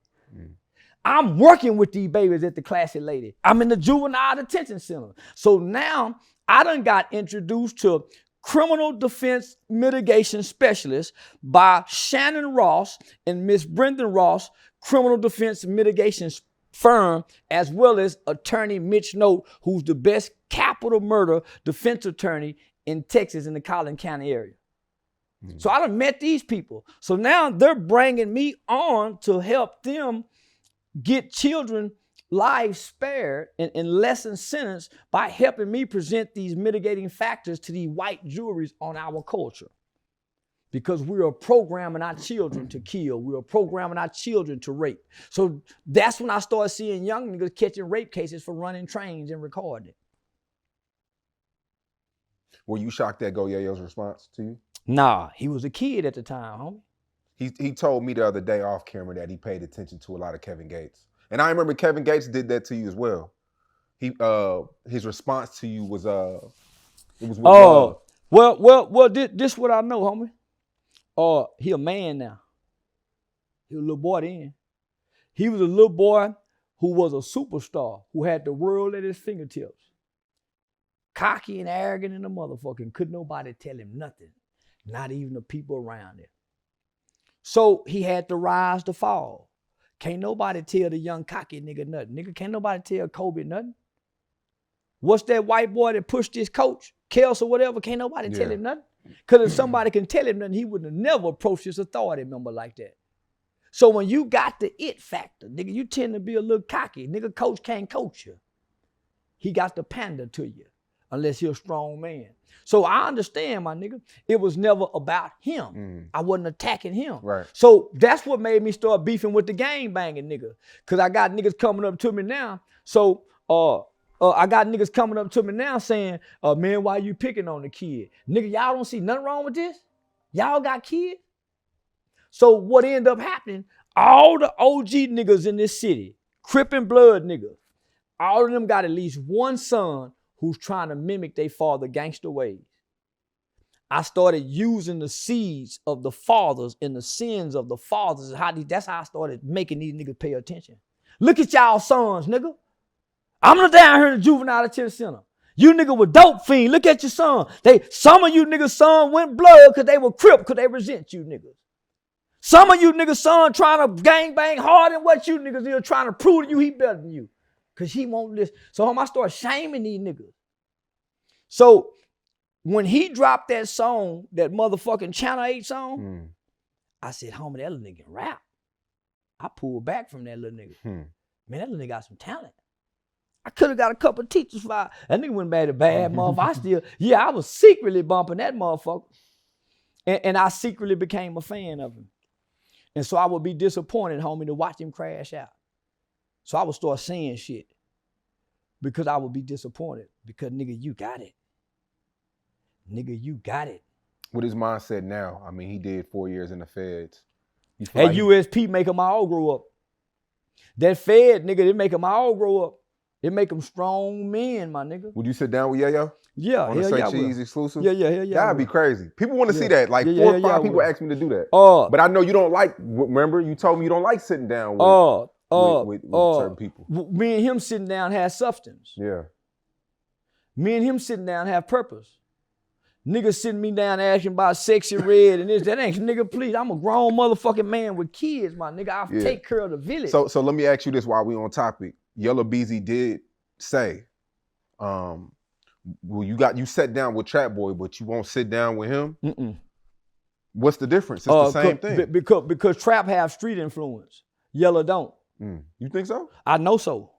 I'm working with these babies at the Classy Lady. I'm in the juvenile detention center. So now I done got introduced to criminal defense mitigation specialist by Shannon Ross and Miss Brendan Ross, criminal defense mitigation firm, as well as attorney Mitch Note, who's the best capital murder defense attorney in Texas in the Collin County area. So I done met these people. So now they're bringing me on to help them get children lives spared and lessen sentence by helping me present these mitigating factors to these white juries on our culture. Because we are programming our children to kill. We are programming our children to rape. So that's when I started seeing young niggas catching rape cases for running trains and recording it. Were you shocked at Yayo's response to you? Nah, he was a kid at the time, homie. He told me the other day off camera that he paid attention to a lot of Kevin Gates. And I remember Kevin Gates did that to you as well. His response to you was it was with love. Well, this what I know, homie. He a man now. He was a little boy then. He was a little boy who was a superstar, who had the world at his fingertips. Cocky and arrogant in the motherfucking, couldn't nobody tell him nothing. Not even the people around him. So he had to rise to fall. Can't nobody tell the young cocky nigga nothing. Nigga, can't nobody tell Kobe nothing. What's that white boy that pushed his coach, Kels or whatever? Can't nobody tell him nothing. Because if somebody can tell him nothing, he would have never approached his authority member like that. So when you got the it factor, nigga, you tend to be a little cocky. Nigga, coach can't coach you. He got to pander to you unless you're a strong man. So I understand, my nigga, it was never about him. I wasn't attacking him. Right. So that's what made me start beefing with the gang banging nigga. Cause I got niggas coming up to me now. So I got niggas coming up to me now saying, man, why you picking on the kid? Nigga, y'all don't see nothing wrong with this? Y'all got kids? So what ended up happening, all the OG niggas in this city, Crip and Blood niggas, all of them got at least one son who's trying to mimic their father gangster ways. I started using the seeds of the fathers and the sins of the fathers. That's how I started making these niggas pay attention. Look at y'all sons, nigga. I'm down here in the juvenile detention center. You nigga were dope fiend. Look at your son. Some of you niggas' son went blood because they were Crip, because they resent you niggas. Some of you niggas' son trying to gang bang harder than what you niggas are trying to prove to you he better than you. Because he won't listen. So I start shaming these niggas. So when he dropped that song, that motherfucking Channel 8 song, I said, homie, that little nigga can rap. I pulled back from that little nigga. Man, that little nigga got some talent. I could have got a couple of teachers for that nigga went bad a bad motherfucker. I was secretly bumping that motherfucker. And I secretly became a fan of him. And so I would be disappointed, homie, to watch him crash out. So I would start saying shit because I would be disappointed because, nigga, you got it. Nigga, you got it. What his mindset now? I mean, he did 4 years in the feds. At USP make them all grow up. That Fed, nigga, they make them all grow up. It make them strong men, my nigga. Would you sit down with Yayo? Yeah, on the Say Cheese exclusive? Yeah. That'd be crazy. People want to see that. Like 4 or 5 people asked me to do that. But I know you don't like, remember, you told me you don't like sitting down with certain people. Me and him sitting down have substance. Yeah. Me and him sitting down have purpose. Niggas sitting me down asking about Sexy Red and this, that ain't, nigga, please, I'm a grown motherfucking man with kids, my nigga. I take care of the village. So let me ask you this while we on topic. Yellow Beezy did say, well, you sat down with Trap Boy, but you won't sit down with him? What's the difference? It's the same thing. Because Trap have street influence. Yellow don't. You think so? I know so.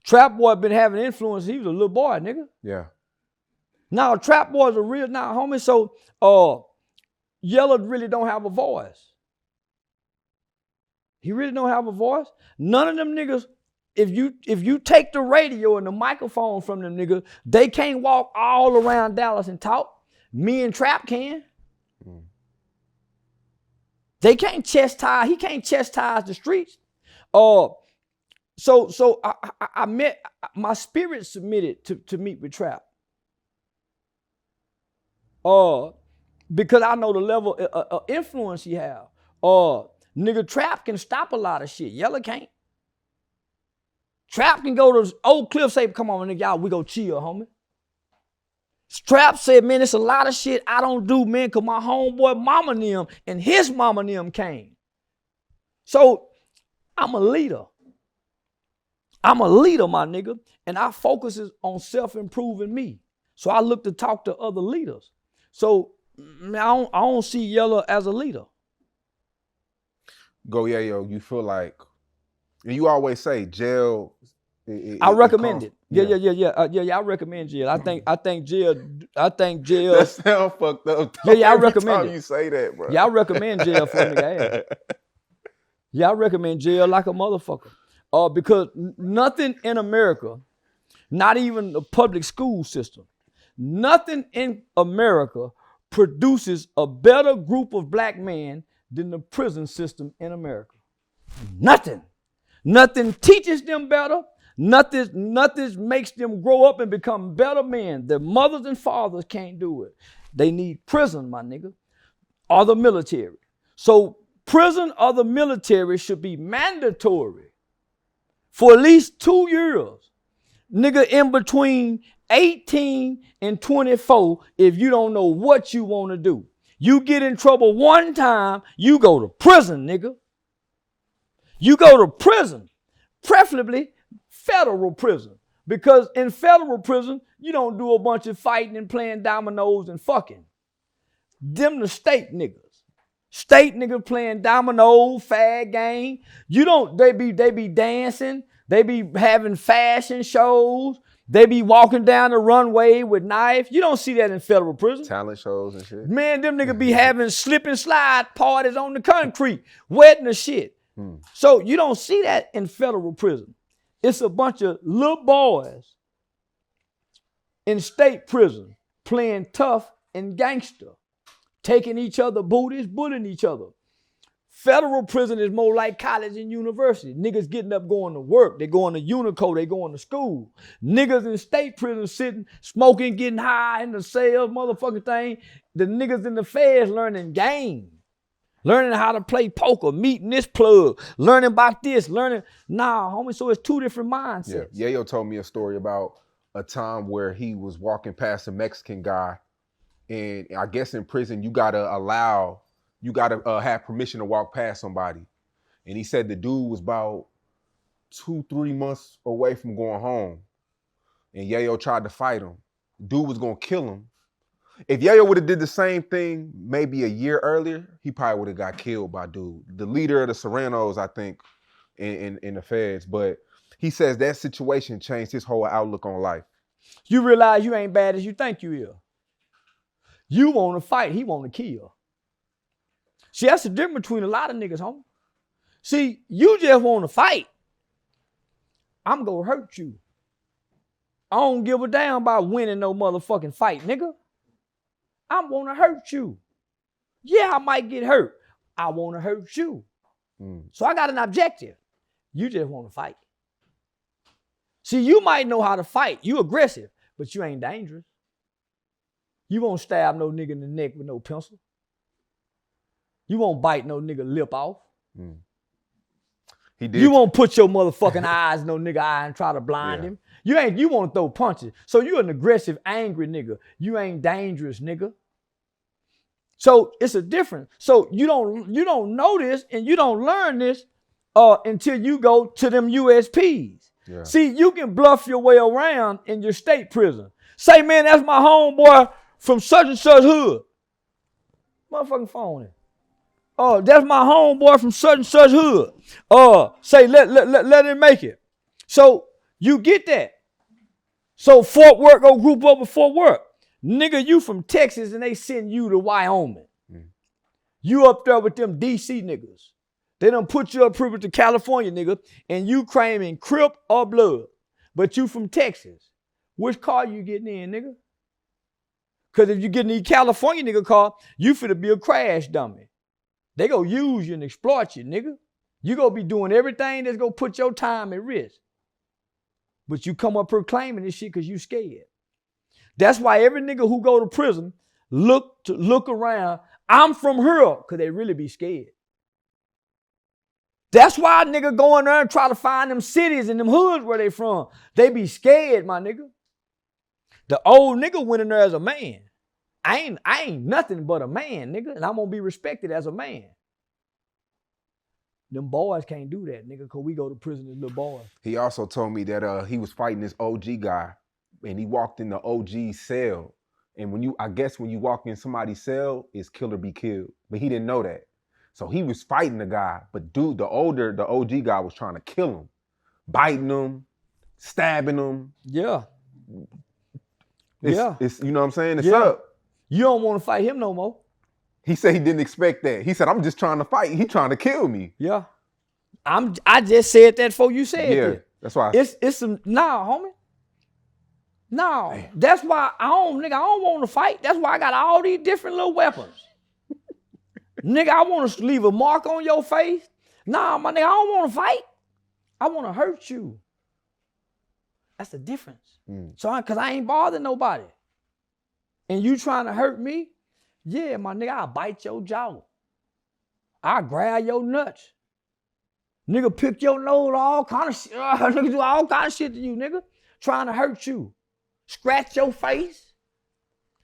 Trap Boy been having influence. He was a little boy, nigga. Yeah. Now, Trap Boy's a real, homie, so Yellow really don't have a voice. He really don't have a voice. None of them niggas, if you take the radio and the microphone from them niggas, they can't walk all around Dallas and talk. Me and Trap can. They can't chastise, he can't chastise the streets. So I met, my spirit submitted to meet with Trap. Because I know the level of influence he have. Nigga, Trap can stop a lot of shit. Yellow can't. Trap can go to Oak Cliff, say, come on, nigga, y'all, we go chill, homie. Trap said, man, it's a lot of shit I don't do, man, because my homeboy mama and them and his mama and them came. So I'm a leader. I'm a leader, my nigga, and I focuses on self-improving me. So I look to talk to other leaders. So I don't see Yellow as a leader. Go Yayo, you feel like, and you always say jail. I recommend it. Yeah. I recommend jail. I think jail. That sound fucked up. Yeah, I recommend it. You say that, bro. Yeah, I recommend jail for a nigga ass. Yeah, I recommend jail like a motherfucker. Because nothing in America, not even the public school system, nothing in America produces a better group of black men than the prison system in America. Nothing. Nothing teaches them better. Nothing makes them grow up and become better men. Their mothers and fathers can't do it. They need prison, my nigga, or the military. So prison or the military should be mandatory for at least 2 years. Nigga, in between 18 and 24, if you don't know what you want to do. You get in trouble one time, you go to prison, nigga. You go to prison, preferably federal prison. Because in federal prison, you don't do a bunch of fighting and playing dominoes and fucking. Them the state niggas. State niggas playing dominoes, fag game. You don't, they be dancing. They be having fashion shows. They be walking down the runway with knives. You don't see that in federal prison. Talent shows and shit. Man, them niggas be having slip and slide parties on the concrete, wetting the shit. So you don't see that in federal prison. It's a bunch of little boys in state prison playing tough and gangster, taking each other booties, bullying each other. Federal prison is more like college and university. Niggas getting up going to work. They going to Unico. They going to school. Niggas in state prison sitting, smoking, getting high in the cell, motherfucking thing. The niggas in the feds learning game. Learning how to play poker, meeting this plug, learning about this, Nah, homie, so it's two different mindsets. Yeah. Yayo told me a story about a time where he was walking past a Mexican guy, and I guess in prison, you gotta have permission to walk past somebody. And he said the dude was about 2-3 months away from going home. And Yayo tried to fight him. Dude was gonna kill him. If Yayo would have did the same thing maybe a year earlier, he probably would have got killed by dude. The leader of the Serranos, I think, in the feds. But he says that situation changed his whole outlook on life. You realize you ain't bad as you think you is. You want to fight, he want to kill. See, that's the difference between a lot of niggas, homie. See, you just want to fight. I'm going to hurt you. I don't give a damn about winning no motherfucking fight, nigga. I'm going to hurt you. Yeah, I might get hurt. I want to hurt you. So I got an objective. You just want to fight. See, you might know how to fight. You aggressive, but you ain't dangerous. You won't stab no nigga in the neck with no pencil. You won't bite no nigga lip off. He did. You won't put your motherfucking eyes in no nigga eye and try to blind him. You want to throw punches. So you an aggressive, angry nigga. You ain't dangerous, nigga. So it's a difference. So you don't know this and you don't learn this until you go to them USPs. Yeah. See, you can bluff your way around in your state prison. Say, man, that's my homeboy from such and such hood. Motherfucking phone in. Oh, that's my homeboy from such and such hood. Say, let him make it. So you get that. So Fort Worth go group up with Fort Worth. Nigga, you from Texas and they send you to Wyoming. You up there with them DC niggas. They done put you up privilege to California, nigga, and you claiming Crip or Blood. But you from Texas. Which car you getting in, nigga? Because if you get in the California nigga car, you finna be a crash dummy. They gonna use you and exploit you, nigga. You gonna be doing everything that's gonna put your time at risk. But you come up proclaiming this shit because you scared. That's why every nigga who go to prison look around. I'm from here because they really be scared. That's why a nigga go in there and try to find them cities and them hoods where they from. They be scared, my nigga. The old nigga went in there as a man. I ain't nothing but a man, nigga, and I'm gonna be respected as a man. Them boys can't do that, nigga, because we go to prison as little boys. He also told me that he was fighting this OG guy, and he walked in the OG cell. And when you walk in somebody's cell, it's kill or be killed. But he didn't know that. So he was fighting the guy, but dude, the OG guy was trying to kill him, biting him, stabbing him. Yeah. It's you know what I'm saying? It's up. You don't want to fight him no more. He said he didn't expect that. He said, I'm just trying to fight. He trying to kill me. Yeah. I just said that before you said that. That's why. It's some, nah, homie. No. Damn. That's why I don't want to fight. That's why I got all these different little weapons. Nigga, I want to leave a mark on your face. Nah, my nigga, I don't want to fight. I want to hurt you. That's the difference. So, because I ain't bothering nobody. And you trying to hurt me? Yeah, my nigga, I'll bite your jaw. I'll grab your nuts. Nigga, pick your nose, all kind of shit. Nigga, do all kind of shit to you, nigga. Trying to hurt you. Scratch your face.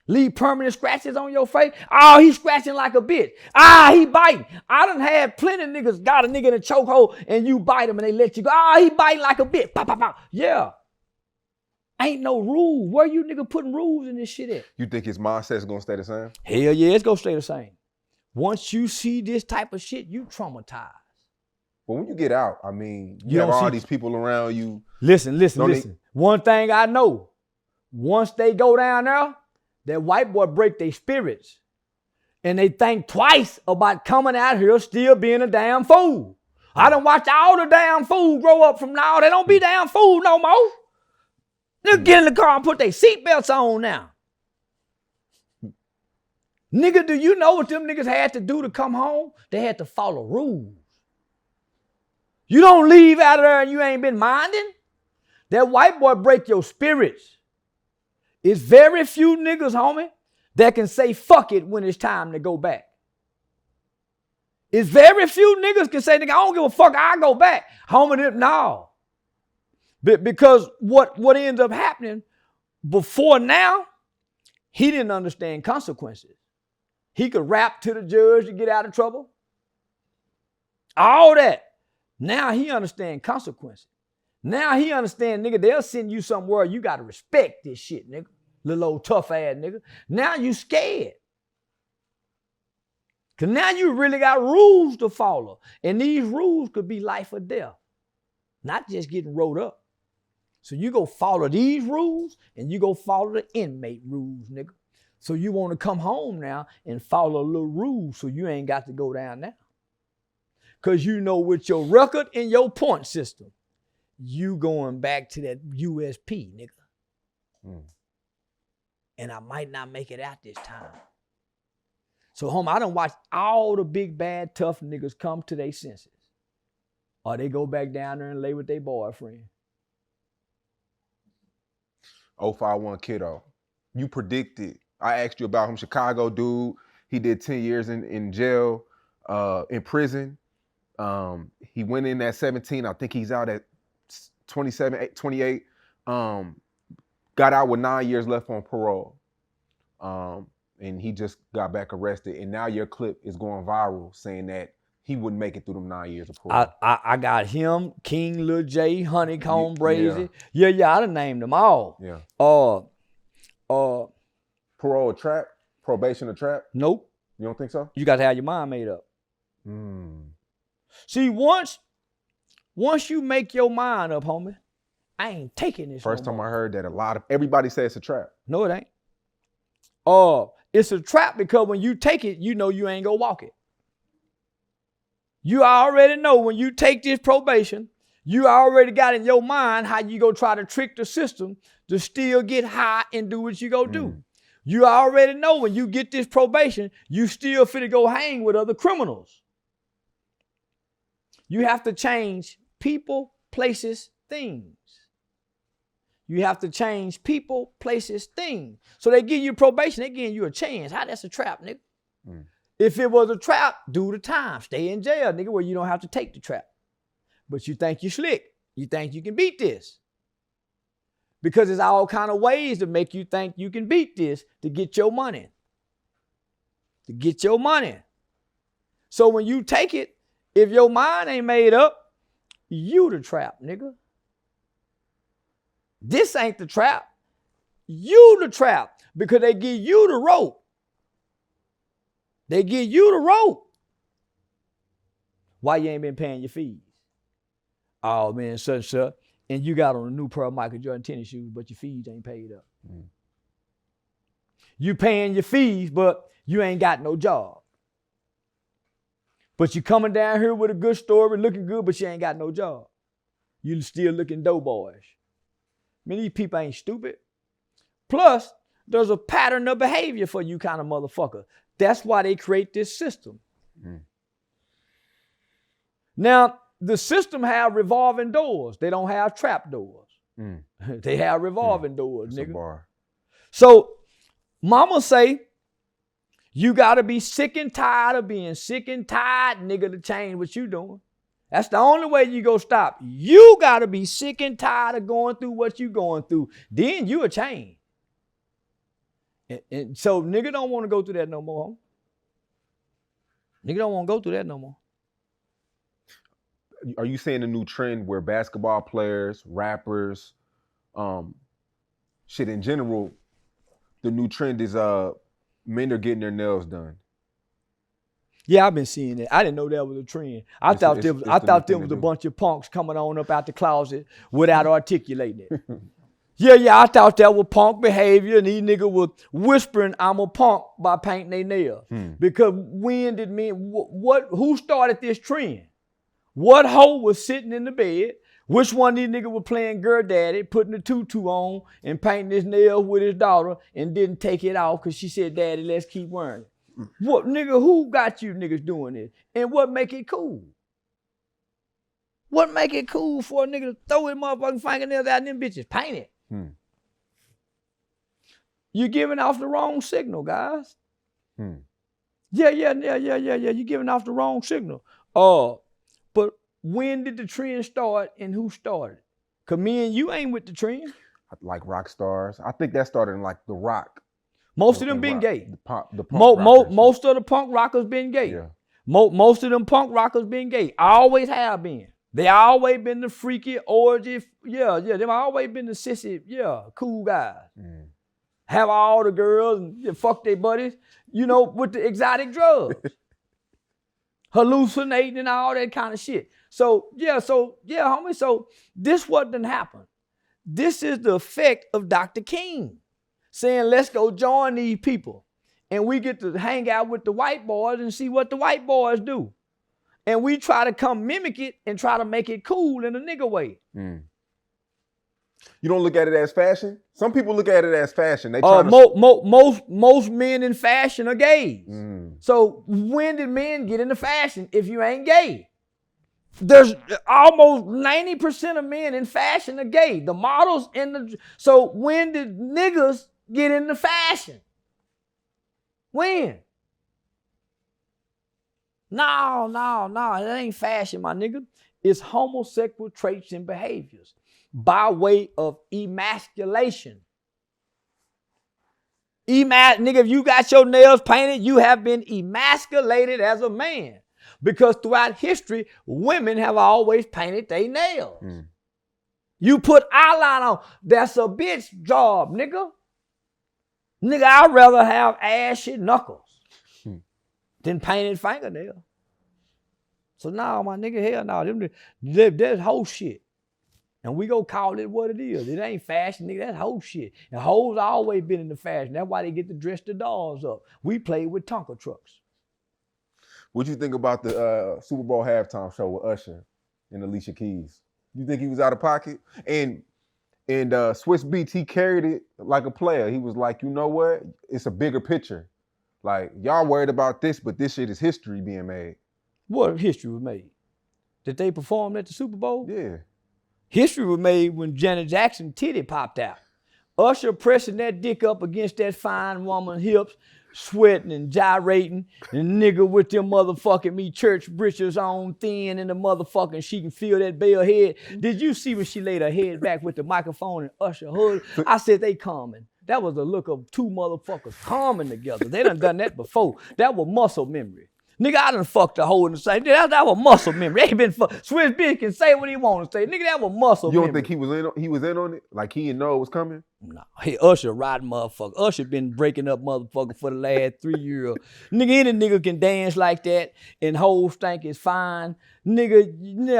Leave permanent scratches on your face. Oh, he scratching like a bitch. He biting. I done had plenty of niggas got a nigga in a chokehold and you bite him and they let you go. He biting like a bitch. Pop, pop, pop. Yeah. Ain't no rule. Where you nigga putting rules in this shit at? You think his mindset's gonna stay the same? Hell yeah, it's gonna stay the same. Once you see this type of shit, you traumatized. But when you get out, I mean, you have all these people around you. Listen. One thing I know, once they go down there, that white boy break their spirits. And they think twice about coming out here still being a damn fool. I done watched all the damn fools grow up from now. They don't be damn fool no more. Nigga get in the car and put their seatbelts on now. Nigga, do you know what them niggas had to do to come home? They had to follow rules. You don't leave out of there and you ain't been minding. That white boy break your spirits. It's very few niggas, homie, that can say fuck it when it's time to go back. It's very few niggas can say, nigga, I don't give a fuck, I go back. Homie, no. Because what ends up happening before now, he didn't understand consequences. He could rap to the judge to get out of trouble. All that. Now he understands consequences. Now he understands, nigga, they'll send you somewhere you got to respect this shit, nigga. Little old tough ass nigga. Now you scared. Because now you really got rules to follow. And these rules could be life or death. Not just getting rolled up. So you go follow these rules and you go follow the inmate rules, nigga. So you want to come home now and follow a little rules so you ain't got to go down now. Because you know with your record and your point system, you going back to that USP, nigga. And I might not make it out this time. So, homie, I done watched all the big, bad, tough niggas come to their senses. Or they go back down there and lay with their boyfriend. 051 Kiddo. You predicted. I asked you about him, Chicago dude. He did 10 years in jail, in prison. He went in at 17. I think he's out at 27, 28. Got out with 9 years left on parole. And he just got back arrested. And now your clip is going viral saying that he wouldn't make it through them 9 years of parole. I got him, King Lil J, Honeycomb, Brazy. Yeah, I done named them all. Yeah. Parole a trap? Probation a trap? Nope. You don't think so? You got to have your mind made up. See, once you make your mind up, homie, I ain't taking this. First time I heard that, everybody says it's a trap. No, it ain't. It's a trap because when you take it, you know you ain't gonna walk it. You already know when you take this probation, you already got in your mind how you go try to trick the system to still get high and do what you go do. You already know when you get this probation, you still finna go hang with other criminals. You have to change people, places, things. You have to change people, places, things. So they give you probation, they giving you a chance. How that's a trap, nigga? If it was a trap, do the time. Stay in jail, nigga, where you don't have to take the trap. But you think you slick. You think you can beat this. Because there's all kind of ways to make you think you can beat this to get your money. To get your money. So when you take it If your mind ain't made up, you the trap, nigga. This ain't the trap. You the trap because they give you the rope. They give you the rope. Why you ain't been paying your fees? Oh man, such. And you got on a new pair of Michael Jordan tennis shoes, but your fees ain't paid up. You paying your fees, but you ain't got no job. But you coming down here with a good story, looking good, but you ain't got no job. You still looking doughboyish. Man, these people ain't stupid. Plus, there's a pattern of behavior for you kind of motherfucker. That's why they create this system. Now, the system have revolving doors. They don't have trap doors. They have revolving doors, That's nigga. a bar. So, mama say, you got to be sick and tired of being sick and tired, nigga, to change what you doing. That's the only way you go stop. You got to be sick and tired of going through what you going through. Then you a change. And so nigga don't want to go through that no more. Nigga don't want to go through that no more. Are you saying a new trend where basketball players, rappers, shit in general, the new trend is men are getting their nails done? Yeah, I've been seeing it. I didn't know that was a trend. I thought there was a bunch of punks coming on up out the closet without articulating it. Yeah, I thought that was punk behavior, and these niggas was whispering, I'm a punk by painting their nails. Because when did men, who started this trend? What hoe was sitting in the bed? Which one of these niggas was playing girl daddy, putting the tutu on and painting his nails with his daughter and didn't take it off because she said, Daddy, let's keep wearing it. What nigga, who got you niggas doing this? And what make it cool? What make it cool for a nigga to throw his motherfucking fingernails out and them bitches paint it? You're giving off the wrong signal, guys. Yeah. You're giving off the wrong signal. But when did the trend start and who started? Because me and you ain't with the trend. Like rock stars. I think that started in like the rock. Most of them been gay. The punk most of the punk rockers been gay. Yeah. Most of them punk rockers been gay. Always have been. They always been the freaky, orgy. Yeah. Them always been the sissy, cool guys. Have all the girls and fuck their buddies, with the exotic drugs. Hallucinating and all that kind of shit. So, homie, so this what done happened. This is the effect of Dr. King saying, let's go join these people. And we get to hang out with the white boys and see what the white boys do. And we try to come mimic it and try to make it cool in a nigga way. You don't look at it as fashion? Some people look at it as fashion. They most men in fashion are gays. So when did men get into fashion if you ain't gay? There's almost 90% of men in fashion are gay. The models so when did niggas get into fashion? When? No, it ain't fashion, my nigga. It's homosexual traits and behaviors by way of emasculation. Nigga, if you got your nails painted, you have been emasculated as a man. Because throughout history, women have always painted their nails. You put eyeliner on, that's a bitch job, nigga. Nigga, I'd rather have ashy knuckles than painted fingernails. So now, my nigga, hell no, that's whole shit. And we go call it what it is. It ain't fashion, nigga, that's whole shit. And hoes always been in the fashion. That's why they get to dress the dolls up. We play with Tonka trucks. What you think about the Super Bowl halftime show with Usher and Alicia Keys? You think he was out of pocket? And Swiss Beats, he carried it like a player. He was like, you know what? It's a bigger picture. Like, y'all worried about this, but this shit is history being made. What history was made? That they performed at the Super Bowl? Yeah. History was made when Janet Jackson titty popped out. Usher pressing that dick up against that fine woman's hips, sweating and gyrating, and nigga with them motherfucking church britches on thin and the motherfucking, she can feel that bell head. Did you see when she laid her head back with the microphone and Usher hugged? I said they coming. That was the look of two motherfuckers coming together. They done that before. That was muscle memory. Nigga, I done fucked a hole in the same. That was muscle memory. They been Swiss bitch can say what he want to say. Nigga, that was muscle memory. You don't think he was in on it? Like he didn't know it was coming? No. Hey, Usher riding motherfucker. Usher been breaking up motherfucker for the last 3 years. Nigga, any nigga can dance like that and whole stank is fine. Nigga,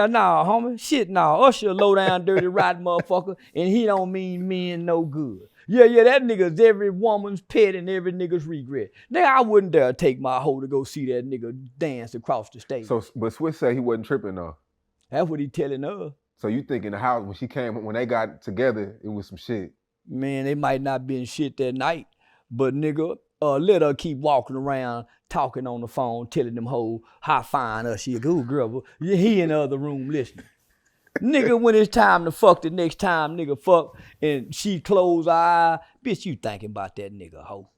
nah, homie. Shit, nah. Usher low down, dirty, riding motherfucker, and he don't mean men no good. Yeah, that nigga's every woman's pet and every nigga's regret. Nigga, I wouldn't dare take my hoe to go see that nigga dance across the stage. So, but Swiss said he wasn't tripping though. That's what he telling us. So you think in the house when they got together, it was some shit? Man, they might not been shit that night, but nigga, let her keep walking around, talking on the phone, telling them hoes how fine she a good girl. But he in the other room listening. Nigga, when it's time to fuck the next time, nigga fuck, and she close her eye, bitch, you thinking about that nigga, hoe.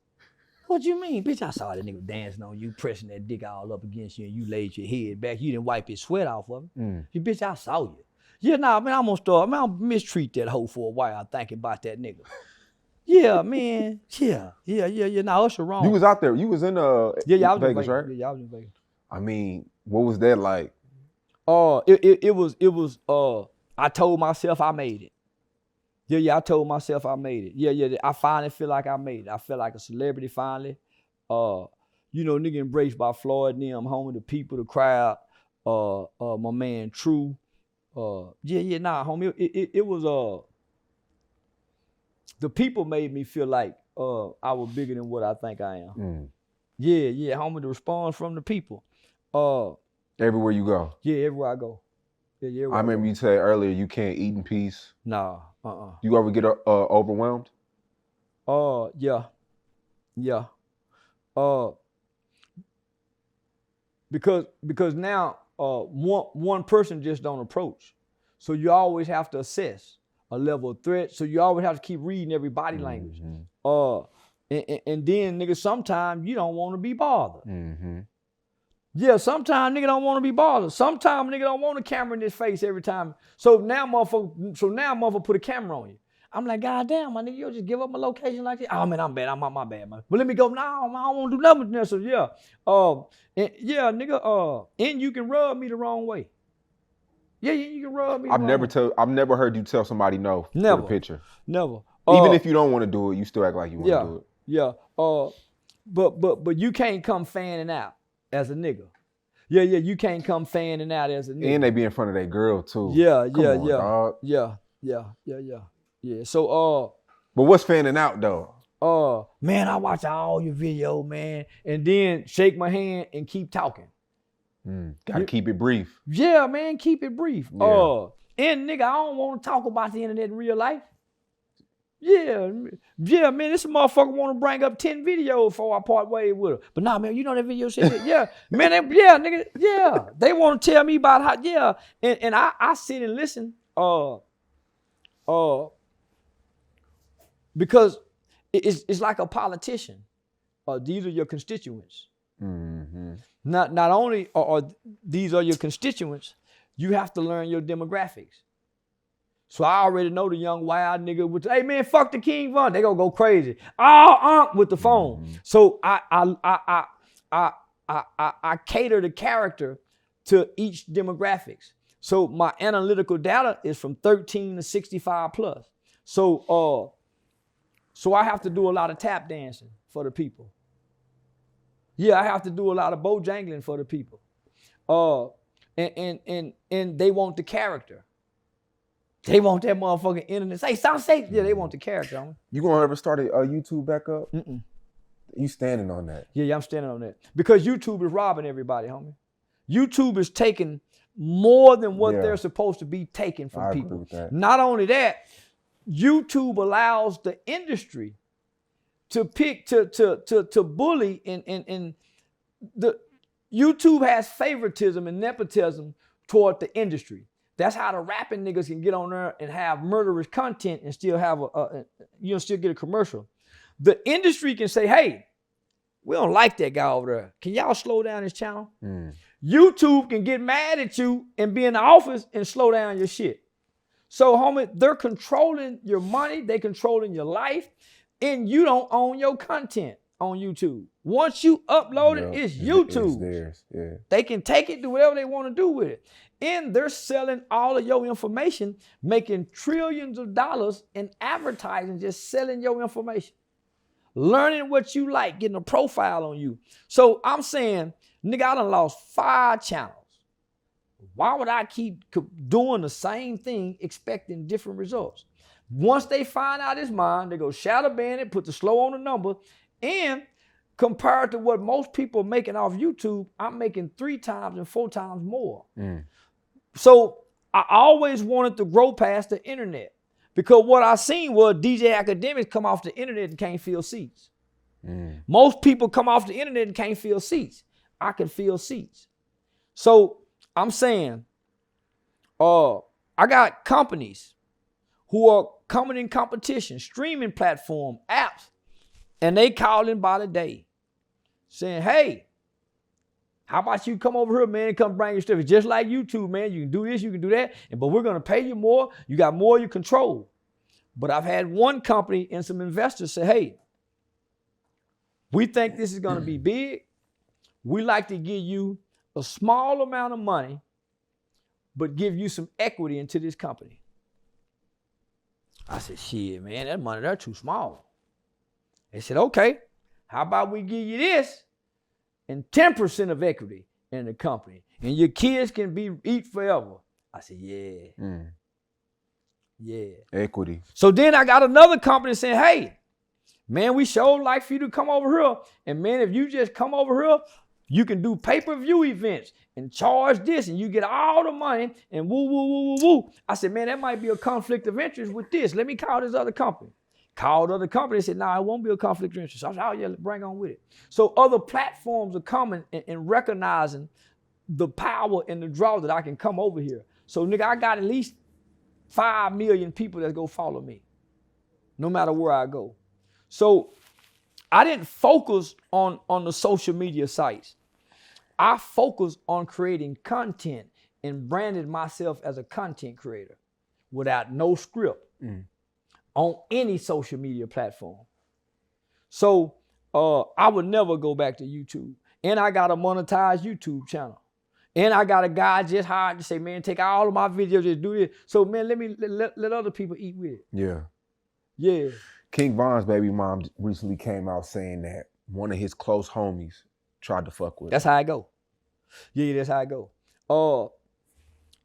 What you mean? Bitch, I saw that nigga dancing on you, pressing that dick all up against you, and you laid your head back. You didn't wipe his sweat off of him. Bitch, I saw you. Yeah, nah, man, I'm gonna start. Man, I'm mistreat that hoe for a while thinking about that nigga. Yeah, man. Yeah. Nah, Usher wrong. You was out there. You was in I was Vegas, in right? Yeah, I was in Vegas. I mean, what was that like? It was I told myself I made it. Yeah, I told myself I made it. Yeah, I finally feel like I made it. I feel like a celebrity finally. Nigga embraced by Floyd and them, homie, the people, the crowd, my man True. Homie, it was the people made me feel like I was bigger than what I think I am. Yeah, homie, the response from the people. Everywhere you go. Yeah, everywhere I go. Yeah, I remember you said earlier you can't eat in peace. Nah, You ever get overwhelmed? Yeah. Because now one person just don't approach. So you always have to assess a level of threat. So you always have to keep reading every body language. And then nigga, sometimes you don't want to be bothered. Yeah, sometimes nigga don't want to be bothered. Sometimes nigga don't want a camera in his face every time. So now motherfucker put a camera on you. I'm like, God damn, my nigga, you'll just give up my location like this? Oh man, I'm bad. I'm my bad, man. But let me go. No, I don't want to do nothing with this. So yeah. And you can rub me the wrong way. Yeah, you can rub me. I've never heard you tell somebody no for the picture. Never. Even if you don't want to do it, you still act like you want to do it. Yeah. But you can't come fanning out as a nigga. Yeah, you can't come fanning out as a nigga. And they be in front of their girl too. Yeah. Dog. Yeah. So but what's fanning out though? Man, I watch all your video, man, and then shake my hand and keep talking. Gotta keep it brief. Yeah, man, keep it brief. Yeah. And nigga, I don't want to talk about the internet in real life. Yeah, man, this motherfucker want to bring up 10 videos before I part ways with her. But nah, man, you know that video shit? Yeah, man, nigga, yeah. They want to tell me about how, and I sit and listen, because it's like a politician. These are your constituents. Not only are these are your constituents, you have to learn your demographics. So I already know the young wild nigga with, hey man, fuck the King Von. They gonna go crazy. With the phone. So I cater the character to each demographics. So my analytical data is from 13 to 65 plus. So I have to do a lot of tap dancing for the people. Yeah, I have to do a lot of bojangling for the people. And they want the character. They want that motherfucking internet. Say, stop saying. Yeah, they want the character, homie. You gonna ever start a YouTube back up? Mm-mm. You standing on that? Yeah, I'm standing on that. Because YouTube is robbing everybody, homie. YouTube is taking more than what they're supposed to be taking from people. Agree with that. Not only that, YouTube allows the industry to pick to bully and the YouTube has favoritism and nepotism toward the industry. That's how the rapping niggas can get on there and have murderous content and still have still get a commercial. The industry can say, hey, we don't like that guy over there. Can y'all slow down his channel? YouTube can get mad at you and be in the office and slow down your shit. So, homie, they're controlling your money, they controlling your life, and you don't own your content. on YouTube. Once you upload it, it's YouTube. It's theirs. Yeah. They can take it, do whatever they want to do with it. And they're selling all of your information, making trillions of dollars in advertising, just selling your information. Learning what you like, getting a profile on you. So I'm saying, nigga, I done lost 5 channels. Why would I keep doing the same thing, expecting different results? Once they find out it's mine, they go shadow ban it, put the slow on the number, and compared to what most people are making off YouTube, I'm making 3 times and 4 times more. So I always wanted to grow past the internet, because what I seen was DJ academics come off the internet and can't fill seats. Most people come off the internet and can't fill seats. I can fill seats. So I'm saying, I got companies who are coming in competition, streaming platform, apps, and they calling by the day, saying, hey, how about you come over here, man, and come bring your stuff? It's just like YouTube, man. You can do this, you can do that, but we're going to pay you more. You got more you control. But I've had one company and some investors say, hey, we think this is going to be big. We like to give you a small amount of money, but give you some equity into this company. I said, shit, man, that money, they're too small. They said, okay, how about we give you this and 10% of equity in the company, and your kids can eat forever. I said, yeah. Yeah. Equity. So then I got another company saying, hey, man, we sure like for you to come over here. And man, if you just come over here, you can do pay-per-view events and charge this, and you get all the money and woo, woo, woo, woo, woo. I said, man, that might be a conflict of interest with this. Let me call this other company. Called other company. They said, nah, it won't be a conflict of interest. I said, oh, yeah, bring on with it. So other platforms are coming and recognizing the power and the draw that I can come over here. So, nigga, I got at least 5 million people that go follow me, no matter where I go. So I didn't focus on the social media sites. I focused on creating content and branded myself as a content creator without no script on any social media platform. So I would never go back to YouTube. And I got a monetized YouTube channel. And I got a guy just hired to say, man, take all of my videos, just do this. So, man, let other people eat with it. Yeah. Yeah. King Von's baby mom recently came out saying that one of his close homies tried to fuck with him. That's how I go. Yeah, that's how I go.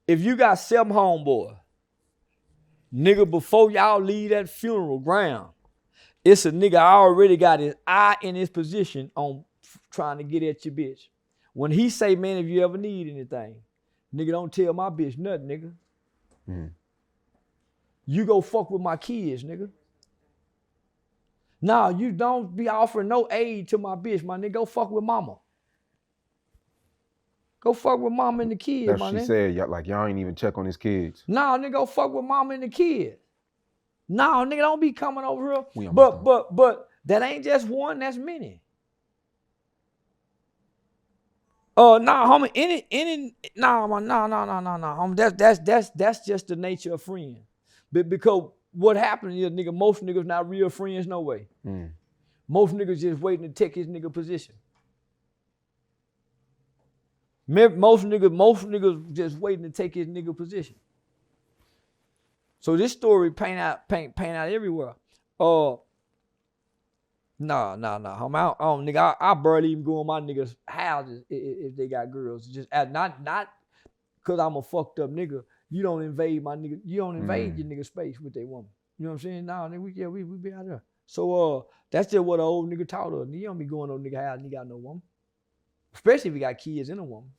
If you got 7 homeboys, nigga, before y'all leave that funeral ground, it's a nigga already got his eye in his position on trying to get at your bitch. When he say, man, if you ever need anything, nigga, don't tell my bitch nothing, nigga. You go fuck with my kids, nigga. Nah, you don't be offering no aid to my bitch, my nigga. Go fuck with mama. Go fuck with mama and the kids, that's my nigga. She said, like, y'all ain't even check on his kids. Nah, nigga, go fuck with mama and the kids. Nah, nigga, don't be coming over here. But that ain't just one, that's many. Nah, homie, homie, that's just the nature of friends. Because what happened is, nigga, most niggas not real friends, no way. Most niggas just waiting to take his nigga position. Most niggas just waiting to take his nigga position. So this story paint out everywhere. Nah, homie, nigga, I barely even go in my niggas' houses if they got girls. Just not because I'm a fucked up nigga. You don't invade my nigga. You don't invade your nigga space with their woman. You know what I'm saying? Nah, nigga, we be out there. So that's just what an old nigga taught us. You don't be going to no nigga house and he got no woman. Especially if he got kids and a woman.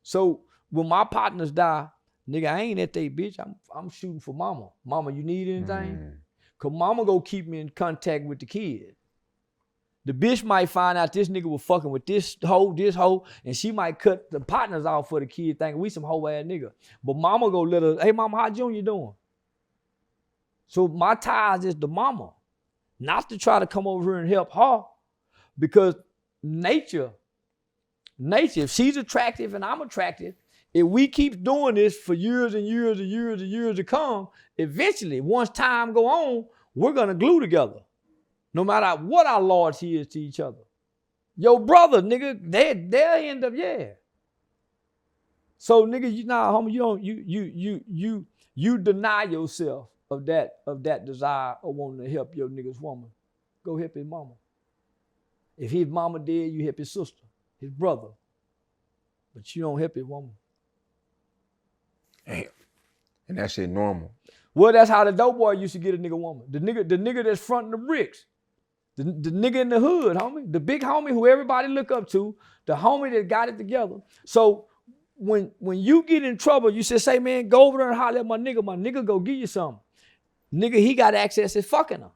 So when my partners die, nigga, I ain't at they bitch. I'm shooting for mama. Mama, you need anything? Cause mama go keep me in contact with the kid. The bitch might find out this nigga was fucking with this hoe, and she might cut the partners off for the kid thinking we some hoe ass nigga. But mama go let her, hey mama, how Junior doing? So my ties is the mama. Not to try to come over here and help her. Because nature, if she's attractive and I'm attractive, if we keep doing this for years and years and years and years to come, eventually, once time go on, we're gonna glue together. No matter what our loyalty is to each other. Your brother, nigga, they'll end up, yeah. So nigga, you deny yourself of that desire of wanting to help your nigga's woman. Go help his mama. If his mama dead, you help his sister, his brother. But you don't help his woman. Damn. And that shit normal. Well, that's how the dope boy used to get a nigga woman. The nigga that's fronting the bricks. The nigga in the hood, homie. The big homie who everybody look up to. The homie that got it together. So when you get in trouble, you say, man, go over there and holler at my nigga go give you something. Nigga, he got access to fucking her.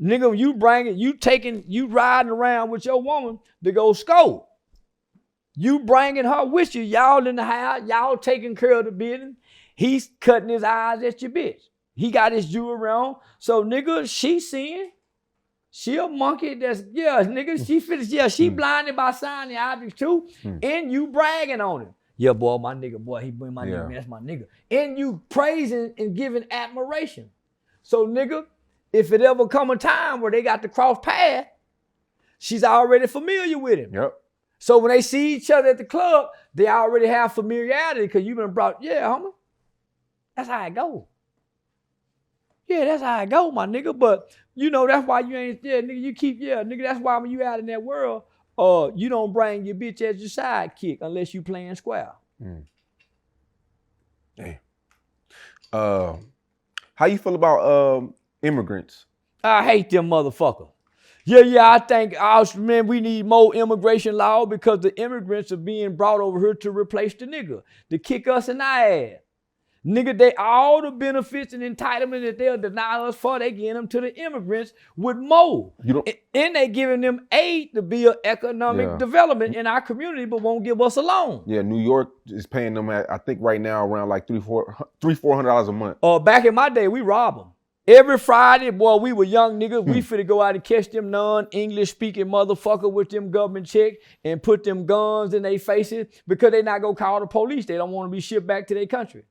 Nigga, you riding around with your woman to go score. You bringing her with you. Y'all in the house, y'all taking care of the business. He's cutting his eyes at your bitch. He got his jewelry on. So nigga, she seeing. She a monkey that's, nigga, she blinded by shiny objects too. And you bragging on him. Yeah, boy, my nigga, boy, he bring my nigga, man, that's my nigga. And you praising and giving admiration. So nigga, if it ever come a time where they got to cross paths, she's already familiar with him. Yep. So when they see each other at the club, they already have familiarity because you've been brought, homie. That's how it go. Yeah, that's how it go, my nigga. But that's why you ain't, nigga, you keep, nigga, that's why when you out in that world, you don't bring your bitch as your sidekick unless you playing square. Damn. How you feel about immigrants? I hate them motherfuckers. Yeah, I think, man, we need more immigration law because the immigrants are being brought over here to replace the nigga, to kick us in our ass. Nigga, they all the benefits and entitlement that they'll deny us for, they give them to the immigrants with more. And they giving them aid to build economic development in our community, but won't give us a loan. Yeah, New York is paying them I think right now around like $400 a month. Back in my day, we rob them. Every Friday, boy, we were young niggas. We finna go out and catch them non-English speaking motherfucker with them government check and put them guns in their faces because they not gonna call the police. They don't want to be shipped back to their country.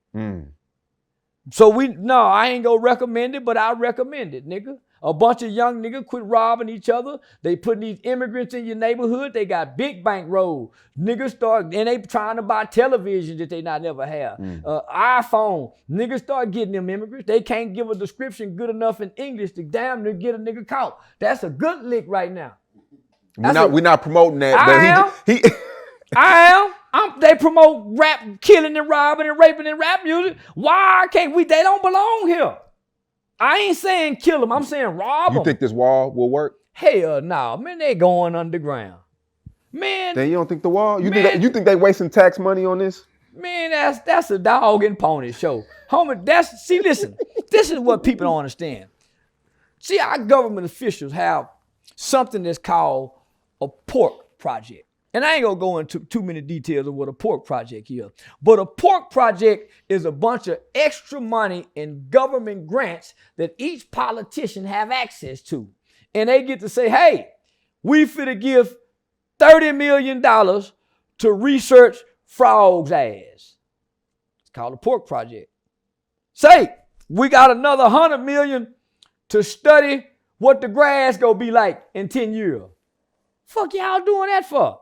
So I ain't gonna recommend it, but I recommend it, nigga. A bunch of young niggas quit robbing each other. They putting these immigrants in your neighborhood. They got big bankroll. Niggas and they trying to buy television that they not never have. iPhone. Niggas start getting them immigrants. They can't give a description good enough in English to damn near get a nigga caught. That's a good lick right now. We're not promoting that. I am. They promote rap, killing and robbing and raping and rap music. Why can't we? They don't belong here. I ain't saying kill them. I'm saying rob them. You think this wall will work? Hell no, man. They going underground, man. Then you don't think the wall? You think they wasting tax money on this? Man, that's a dog and pony show, homie. Listen. This is what people don't understand. See, our government officials have something that's called a pork project. And I ain't gonna go into too many details of what a pork project is. But a pork project is a bunch of extra money and government grants that each politician have access to. And they get to say, hey, we finna give $30 million to research frogs' ass. It's called a pork project. Say, we got another $100 million to study what the grass gonna be like in 10 years. Fuck y'all doing that for?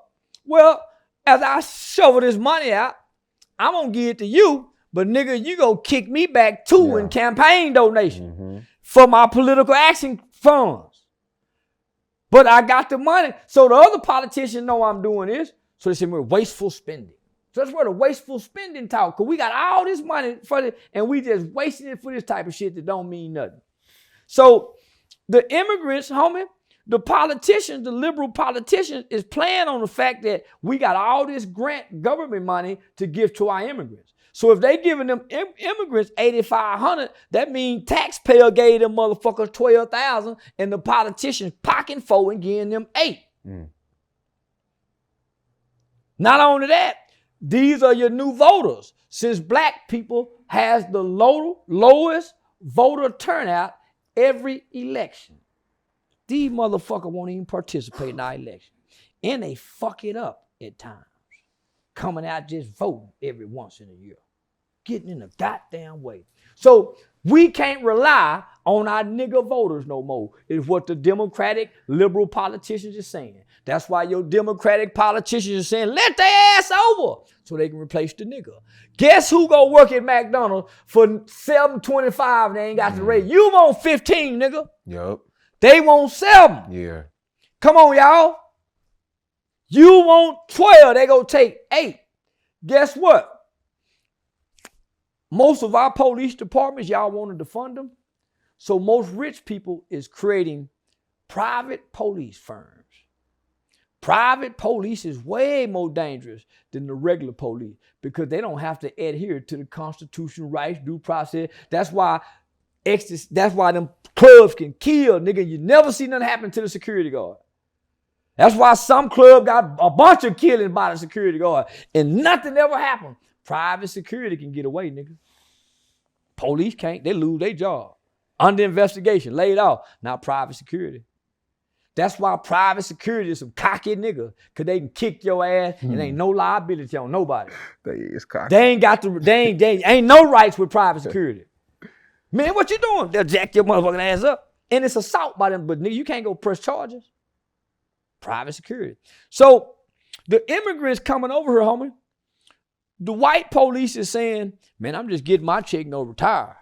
Well, as I shovel this money out, I'm gonna give it to you, but nigga, you gonna kick me back too in campaign donation for my political action funds. But I got the money, so the other politicians know I'm doing this, so they say we're wasteful spending. So that's where the wasteful spending talk, because we got all this money for it, and we just wasting it for this type of shit that don't mean nothing. So the immigrants, homie, the politicians, the liberal politicians is playing on the fact that we got all this grant government money to give to our immigrants. So if they giving them immigrants $8,500, that means taxpayer gave them motherfuckers $12,000 and the politicians pocketing $4 and giving them $8. Not only that, these are your new voters. Since black people has the lowest voter turnout every election. These motherfuckers won't even participate in our election. And they fuck it up at times. Coming out just voting every once in a year. getting in the goddamn way. So we can't rely on our nigga voters no more, is what the Democratic liberal politicians are saying. That's why your Democratic politicians are saying, let their ass over so they can replace the nigga. Guess who go work at McDonald's for $7.25 and they ain't got the rate? You want 15, nigga. Yup. They want 7. Yeah. Come on, y'all. You want 12, they go take 8. Guess what? Most of our police departments, y'all wanted to fund them. So most rich people is creating private police firms. Private police is way more dangerous than the regular police because they don't have to adhere to the Constitution, rights, due process. That's why them clubs can kill, nigga. You never see nothing happen to the security guard. That's why some club got a bunch of killings by the security guard and nothing ever happened. Private security can get away, nigga. Police can't. They lose their job. Under investigation, laid off. Now private security. That's why private security is some cocky niggas, because they can kick your ass and ain't no liability on nobody. They is cocky. They ain't no rights with private security. Man, what you doing? They'll jack your motherfucking ass up. And it's assault by them, but nigga, you can't go press charges. Private security. So the immigrants coming over here, homie, the white police is saying, man, I'm just getting my check and go retire.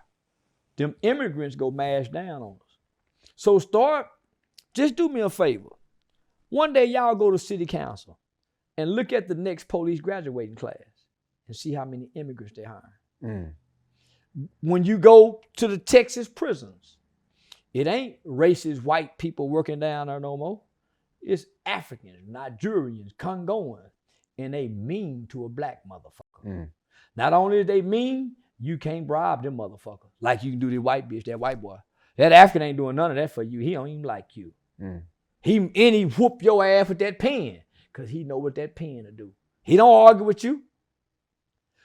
Them immigrants go mash down on us. So just do me a favor. One day y'all go to city council and look at the next police graduating class and see how many immigrants they hire. When you go to the Texas prisons, it ain't racist white people working down there no more. It's Africans, Nigerians, Congolans, and they mean to a black motherfucker. Not only are they mean, you can't bribe them motherfuckers like you can do the white bitch, that white boy. That African ain't doing none of that for you. He don't even like you. He whoop your ass with that pen because he know what that pen will do. He don't argue with you.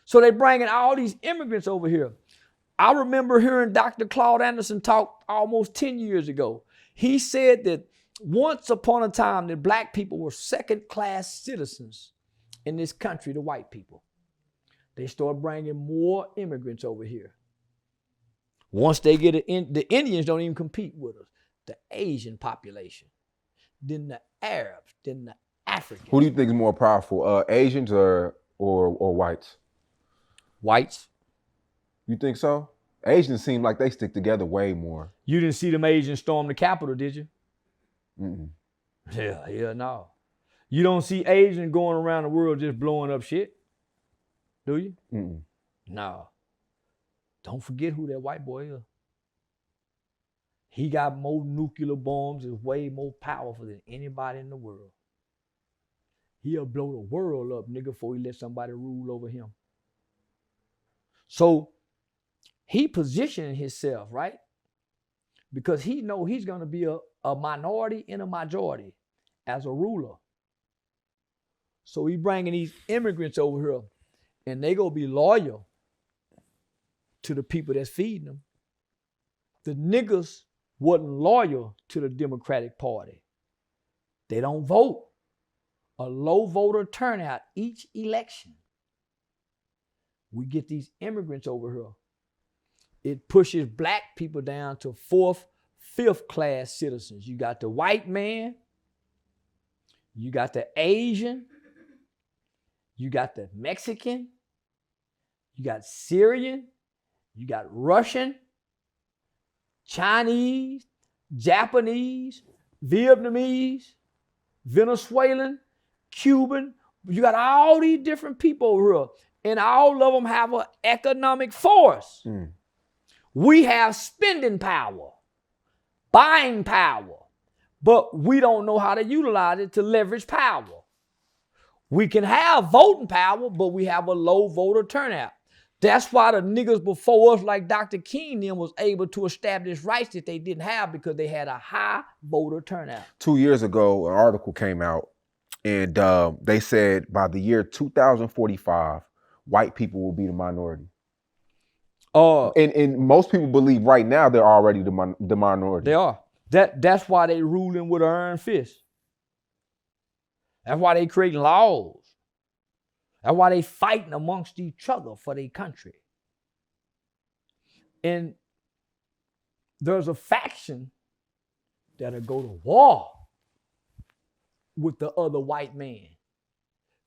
So they bringing all these immigrants over here. I remember hearing Dr. Claude Anderson talk almost 10 years ago. He said that once upon a time that black people were second-class citizens in this country to white people. They start bringing more immigrants over here. Once they get the Indians don't even compete with us. The Asian population, then the Arabs, then the Africans. Who do you think is more powerful, Asians or whites? Whites. You think so? Asians seem like they stick together way more. You didn't see them Asians storm the Capitol, did you? Yeah, no. You don't see Asians going around the world just blowing up shit, do you? No. Don't forget who that white boy is. He got more nuclear bombs, is way more powerful than anybody in the world. He'll blow the world up, nigga, before he let somebody rule over him. So he positioning himself, right? Because he know he's gonna be a minority in a majority as a ruler. So he bringing these immigrants over here and they gonna be loyal to the people that's feeding them. The niggas wasn't loyal to the Democratic Party. They don't vote. A low voter turnout each election. We get these immigrants over here. It pushes black people down to 4th, 5th class citizens. You got the white man, you got the Asian, you got the Mexican, you got Syrian, you got Russian, Chinese, Japanese, Vietnamese, Venezuelan, Cuban. You got all these different people over here, and all of them have an economic force. We have spending power, buying power, but we don't know how to utilize it to leverage power. We can have voting power, but we have a low voter turnout. That's why the niggas before us, like Dr. King, them was able to establish rights that they didn't have because they had a high voter turnout. 2 years ago, an article came out, and they said by the year 2045, white people will be the minority. And most people believe right now they're already the minority. They are. That's why they ruling with an iron fist. That's why they creating laws. That's why they fighting amongst each other for their country. And there's a faction that'll go to war with the other white man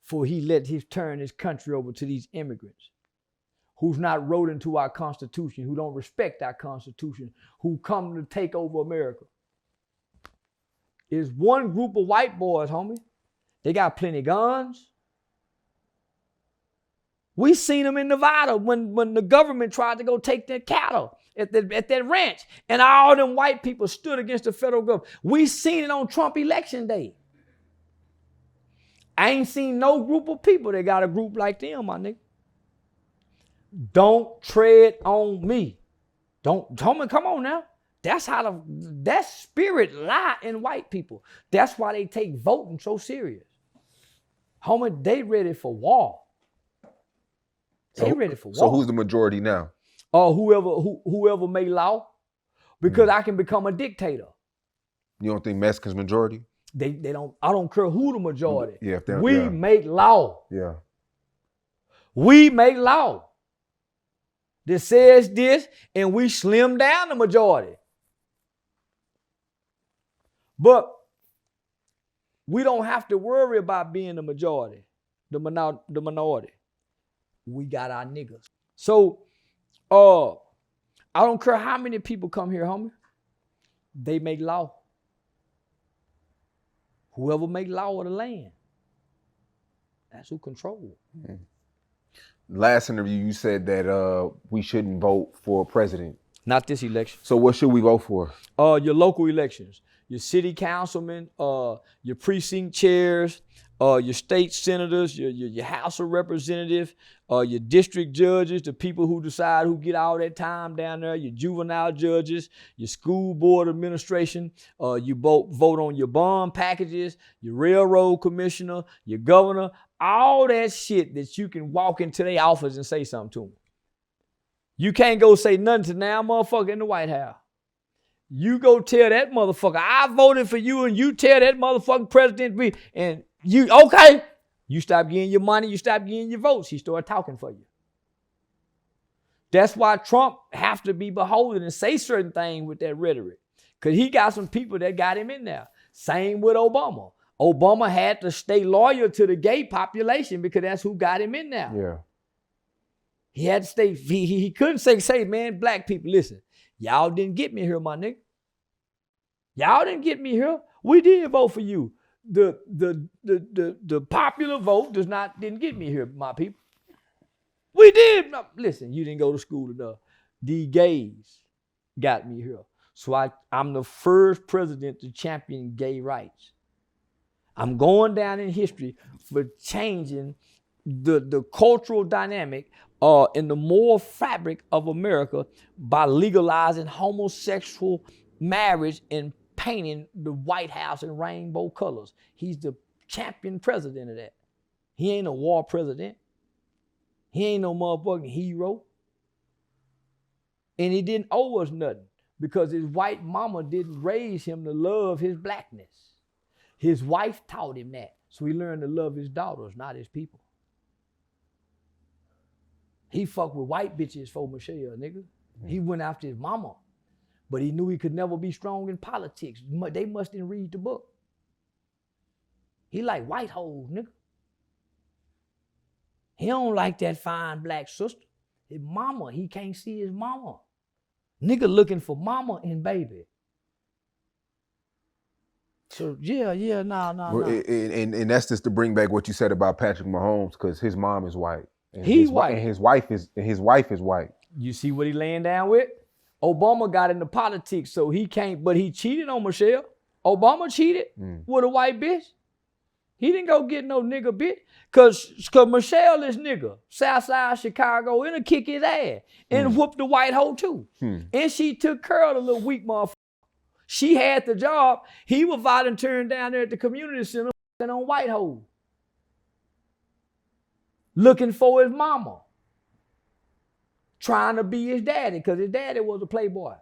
for he let turn his country over to these immigrants who's not wrote into our Constitution, who don't respect our Constitution, who come to take over America. Is one group of white boys, homie. They got plenty guns. We seen them in Nevada when the government tried to go take their cattle at that ranch, and all them white people stood against the federal government. We seen it on Trump election day. I ain't seen no group of people that got a group like them, my nigga. Don't tread on me. Homie, come on now. That's how that spirit lie in white people. That's why they take voting so serious. Homie, they ready for war. They ready for war. So who's the majority now? Whoever made law, because I can become a dictator. You don't think Mexicans majority? They don't. I don't care who the majority. Yeah, we make law. Yeah. We make law that says this, and we slim down the majority. But we don't have to worry about being the majority, the minority. We got our niggas. So, I don't care how many people come here, homie. They make law. Whoever make law of the land, that's who control. Mm. Last interview, you said that we shouldn't vote for president. Not this election. So what should we vote for? Your local elections, your city councilmen, your precinct chairs, your state senators, your House of Representatives, your district judges, the people who decide who get all that time down there, your juvenile judges, your school board administration, you vote on your bond packages, your railroad commissioner, your governor, all that shit that you can walk into their office and say something to them. You can't go say nothing to now motherfucker in the White House. You go tell that motherfucker, I voted for you, and you tell that motherfucking president, and you, okay, you stop getting your money, you stop getting your votes, he started talking for you. That's why Trump have to be beholden and say certain things with that rhetoric, because he got some people that got him in there. Same with Obama. Obama had to stay loyal to the gay population because that's who got him in there. Yeah. He had to stay, he couldn't say, man, black people, listen, y'all didn't get me here, my nigga. Y'all didn't get me here. We did vote for you. The popular vote didn't get me here, my people. We did. Listen, you didn't go to school enough. The gays got me here. So I'm the first president to champion gay rights. I'm going down in history for changing the cultural dynamic in the moral fabric of America by legalizing homosexual marriage and painting the White House in rainbow colors. He's the champion president of that. He ain't a war president. He ain't no motherfucking hero. And he didn't owe us nothing because his white mama didn't raise him to love his blackness. His wife taught him that. So he learned to love his daughters, not his people. He fucked with white bitches for Michelle, nigga. He went after his mama. But he knew he could never be strong in politics. They must didn't read the book. He like white hoes, nigga. He don't like that fine black sister. His mama, he can't see his mama. Nigga looking for mama and baby. So yeah, nah. And that's just to bring back what you said about Patrick Mahomes, because his mom is white. And He's white. And his wife is white. You see what he laying down with? Obama got into politics, so he can't, but he cheated on Michelle. Obama cheated with a white bitch. He didn't go get no nigga bitch. Cause Michelle is nigga. Southside Chicago, and kick his ass. And whoop the white hoe too. And she took care of the little weak motherfucker. She had the job. He was volunteering down there at the community center on white hoe. Looking for his mama. Trying to be his daddy, because his daddy was a playboy.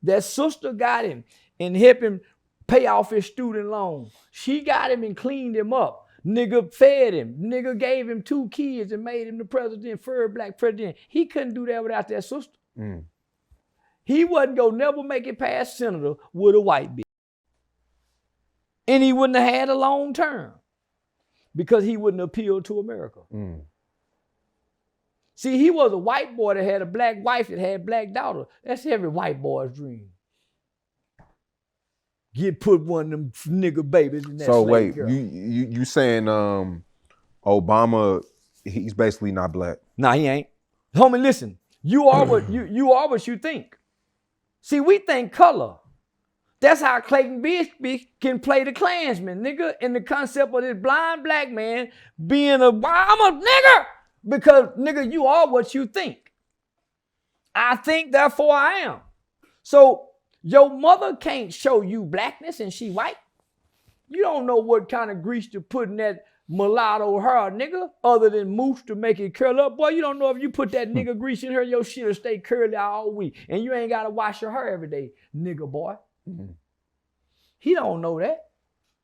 That sister got him and helped him pay off his student loan. She got him and cleaned him up. Nigga fed him. Nigga gave him 2 kids and made him the president, first black president. He couldn't do that without that sister. He wasn't gonna never make it past senator with a white bitch. And he wouldn't have had a long term because he wouldn't appeal to America. See, he was a white boy that had a black wife that had a black daughter. That's every white boy's dream. Put one of them nigga babies in that So slave wait, girl. you saying Obama, he's basically not black? Nah, he ain't. Homie, listen. You are what you think. See, we think color. That's how Clayton Bigsby can play the Klansman, nigga, in the concept of this blind black man being I'm a nigger. Because, nigga, you are what you think. I think, therefore I am. So, your mother can't show you blackness and she white. You don't know what kind of grease to put in that mulatto hair, nigga, other than mousse to make it curl up. Boy, you don't know if you put that nigga grease in her, your shit'll stay curly all week. And you ain't got to wash your hair every day, nigga boy. He don't know that.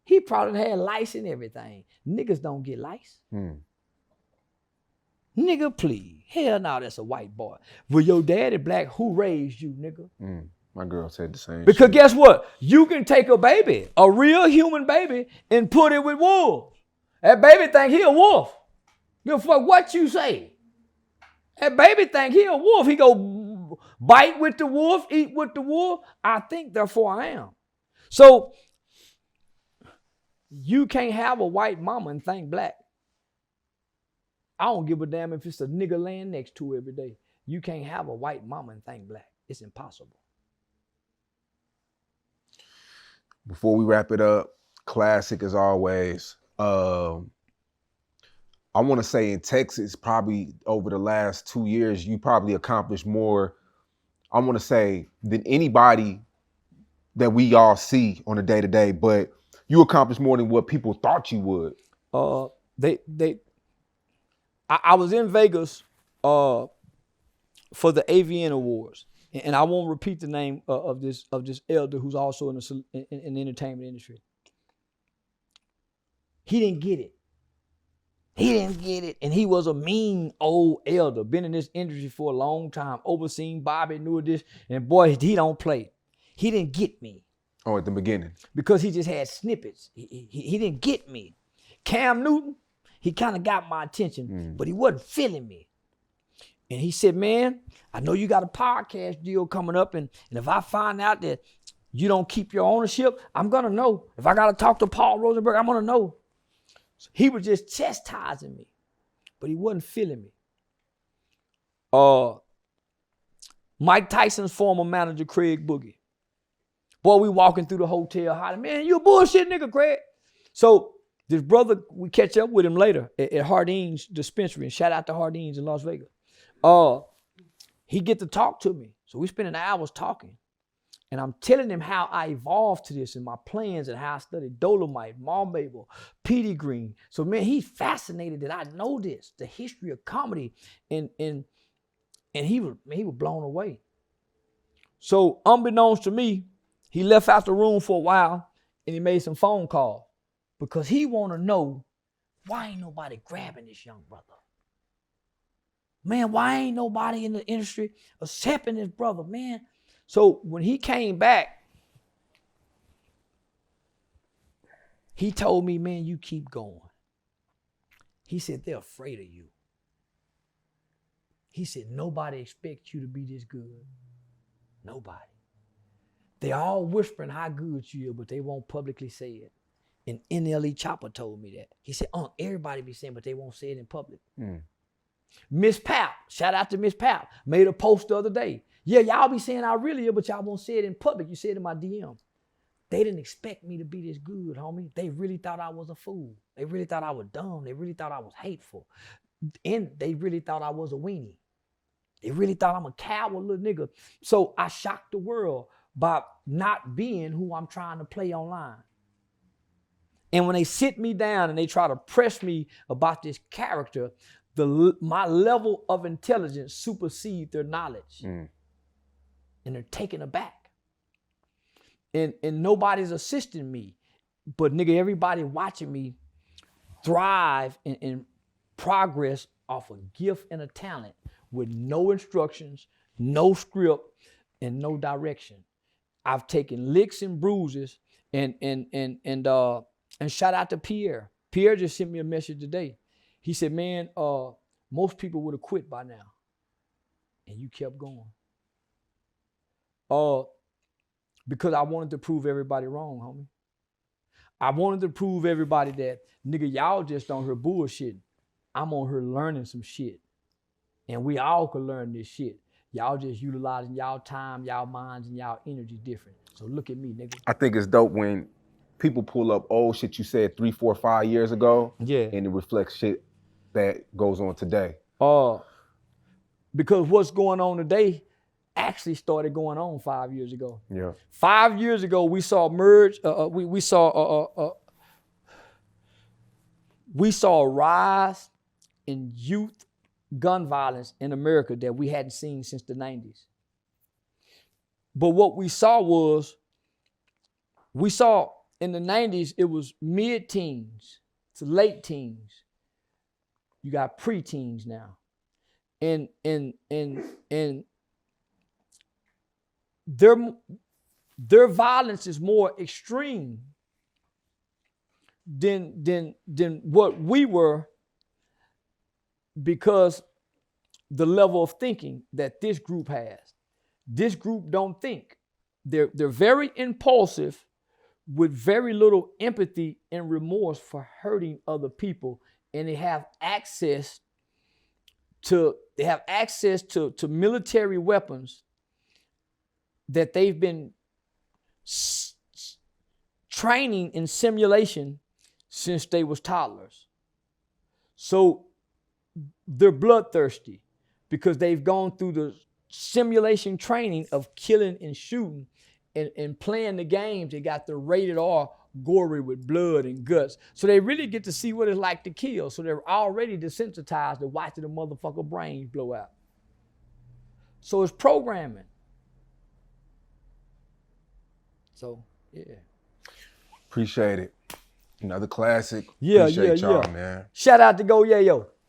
He probably had lice and everything. Niggas don't get lice. Nigga, please. Hell no, that's a white boy. Well, your daddy black, who raised you, nigga? My girl said the same. Because guess what? You can take a baby, a real human baby, and put it with wolves. That baby think he a wolf. Give a fuck what you say. That baby think he a wolf. He go bite with the wolf, eat with the wolf. I think, therefore I am. So, you can't have a white mama and think black. I don't give a damn if it's a nigga laying next to her every day. You can't have a white mama and think black. It's impossible. Before we wrap it up, classic as always. I want to say in Texas, probably over the last 2 years, you probably accomplished more, I want to say, than anybody that we all see on a day-to-day, but you accomplished more than what people thought you would. I was in Vegas for the AVN Awards, and I won't repeat the name of this elder who's also in the entertainment industry. He didn't get it. He didn't get it, and he was a mean old elder, been in this industry for a long time, overseen Bobby, knew this, and boy, he don't play. He didn't get me. Oh, at the beginning. Because he just had snippets. He didn't get me. Cam Newton, he kind of got my attention, but he wasn't feeling me. And he said, man, I know you got a podcast deal coming up, and if I find out that you don't keep your ownership, I'm going to know. If I got to talk to Paul Rosenberg, I'm going to know. So he was just chastising me, but he wasn't feeling me. Mike Tyson's former manager, Craig Boogie. Boy, we walking through the hotel hollering, man, you a bullshit nigga, Craig. So this brother, we catch up with him later at Hardeen's dispensary, and shout out to Hardeen's in Las Vegas. He get to talk to me. So we spending hours talking. And I'm telling him how I evolved to this and my plans and how I studied Dolomite, Mabel, Petey Green. So man, he's fascinated that I know this, the history of comedy. And he was blown away. So unbeknownst to me, he left out the room for a while and he made some phone calls because he want to know why ain't nobody grabbing this young brother? Man, why ain't nobody in the industry accepting this brother, man? So when he came back, he told me, man, you keep going. He said, they're afraid of you. He said, nobody expects you to be this good. Nobody. They all whispering how good you are, but they won't publicly say it. And NLE Chopper told me that. He said, everybody be saying, but they won't say it in public. Miss Pap, shout out to Miss Pap, made a post the other day. Yeah, y'all be saying I really am, but y'all won't say it in public. You say it in my DM. They didn't expect me to be this good, homie. They really thought I was a fool. They really thought I was dumb. They really thought I was hateful. And they really thought I was a weenie. They really thought I'm a coward little nigga. So I shocked the world by not being who I'm trying to play online. And when they sit me down and they try to press me about this character, my level of intelligence supersedes their knowledge. And they're taken aback. And nobody's assisting me. But nigga, everybody watching me thrive and progress off a gift and a talent with no instructions, no script, and no direction. I've taken licks and bruises and shout out to Pierre. Pierre just sent me a message today. He said, man, most people would have quit by now. And you kept going. Because I wanted to prove everybody wrong, homie. I wanted to prove everybody that, nigga, y'all just on here bullshitting. I'm on here learning some shit. And we all could learn this shit. Y'all just utilizing y'all time, y'all minds, and y'all energy different. So look at me, nigga. I think it's dope when people pull up old shit you said 3, 4, 5 years ago. Yeah. And it reflects shit that goes on today. Because what's going on today actually started going on 5 years ago. Yeah. 5 years ago, we saw we saw a rise in youth gun violence in America that we hadn't seen since the 90s. But what we saw in the 90s, it was mid-teens to late teens. You got pre-teens now. And their violence is more extreme than what we were, because the level of thinking that this group has. This group don't think. They're very impulsive with very little empathy and remorse for hurting other people, and they have access to military weapons that they've been training in simulation since they was toddlers. So they're bloodthirsty because they've gone through the simulation training of killing and shooting and playing the games. They got the rated R gory with blood and guts. So they really get to see what it's like to kill. So they're already desensitized to watching the motherfucker brains blow out. So it's programming. So, yeah. Appreciate it. Another classic. Yeah, Appreciate y'all, yeah. man. Shout out to Go Yayo.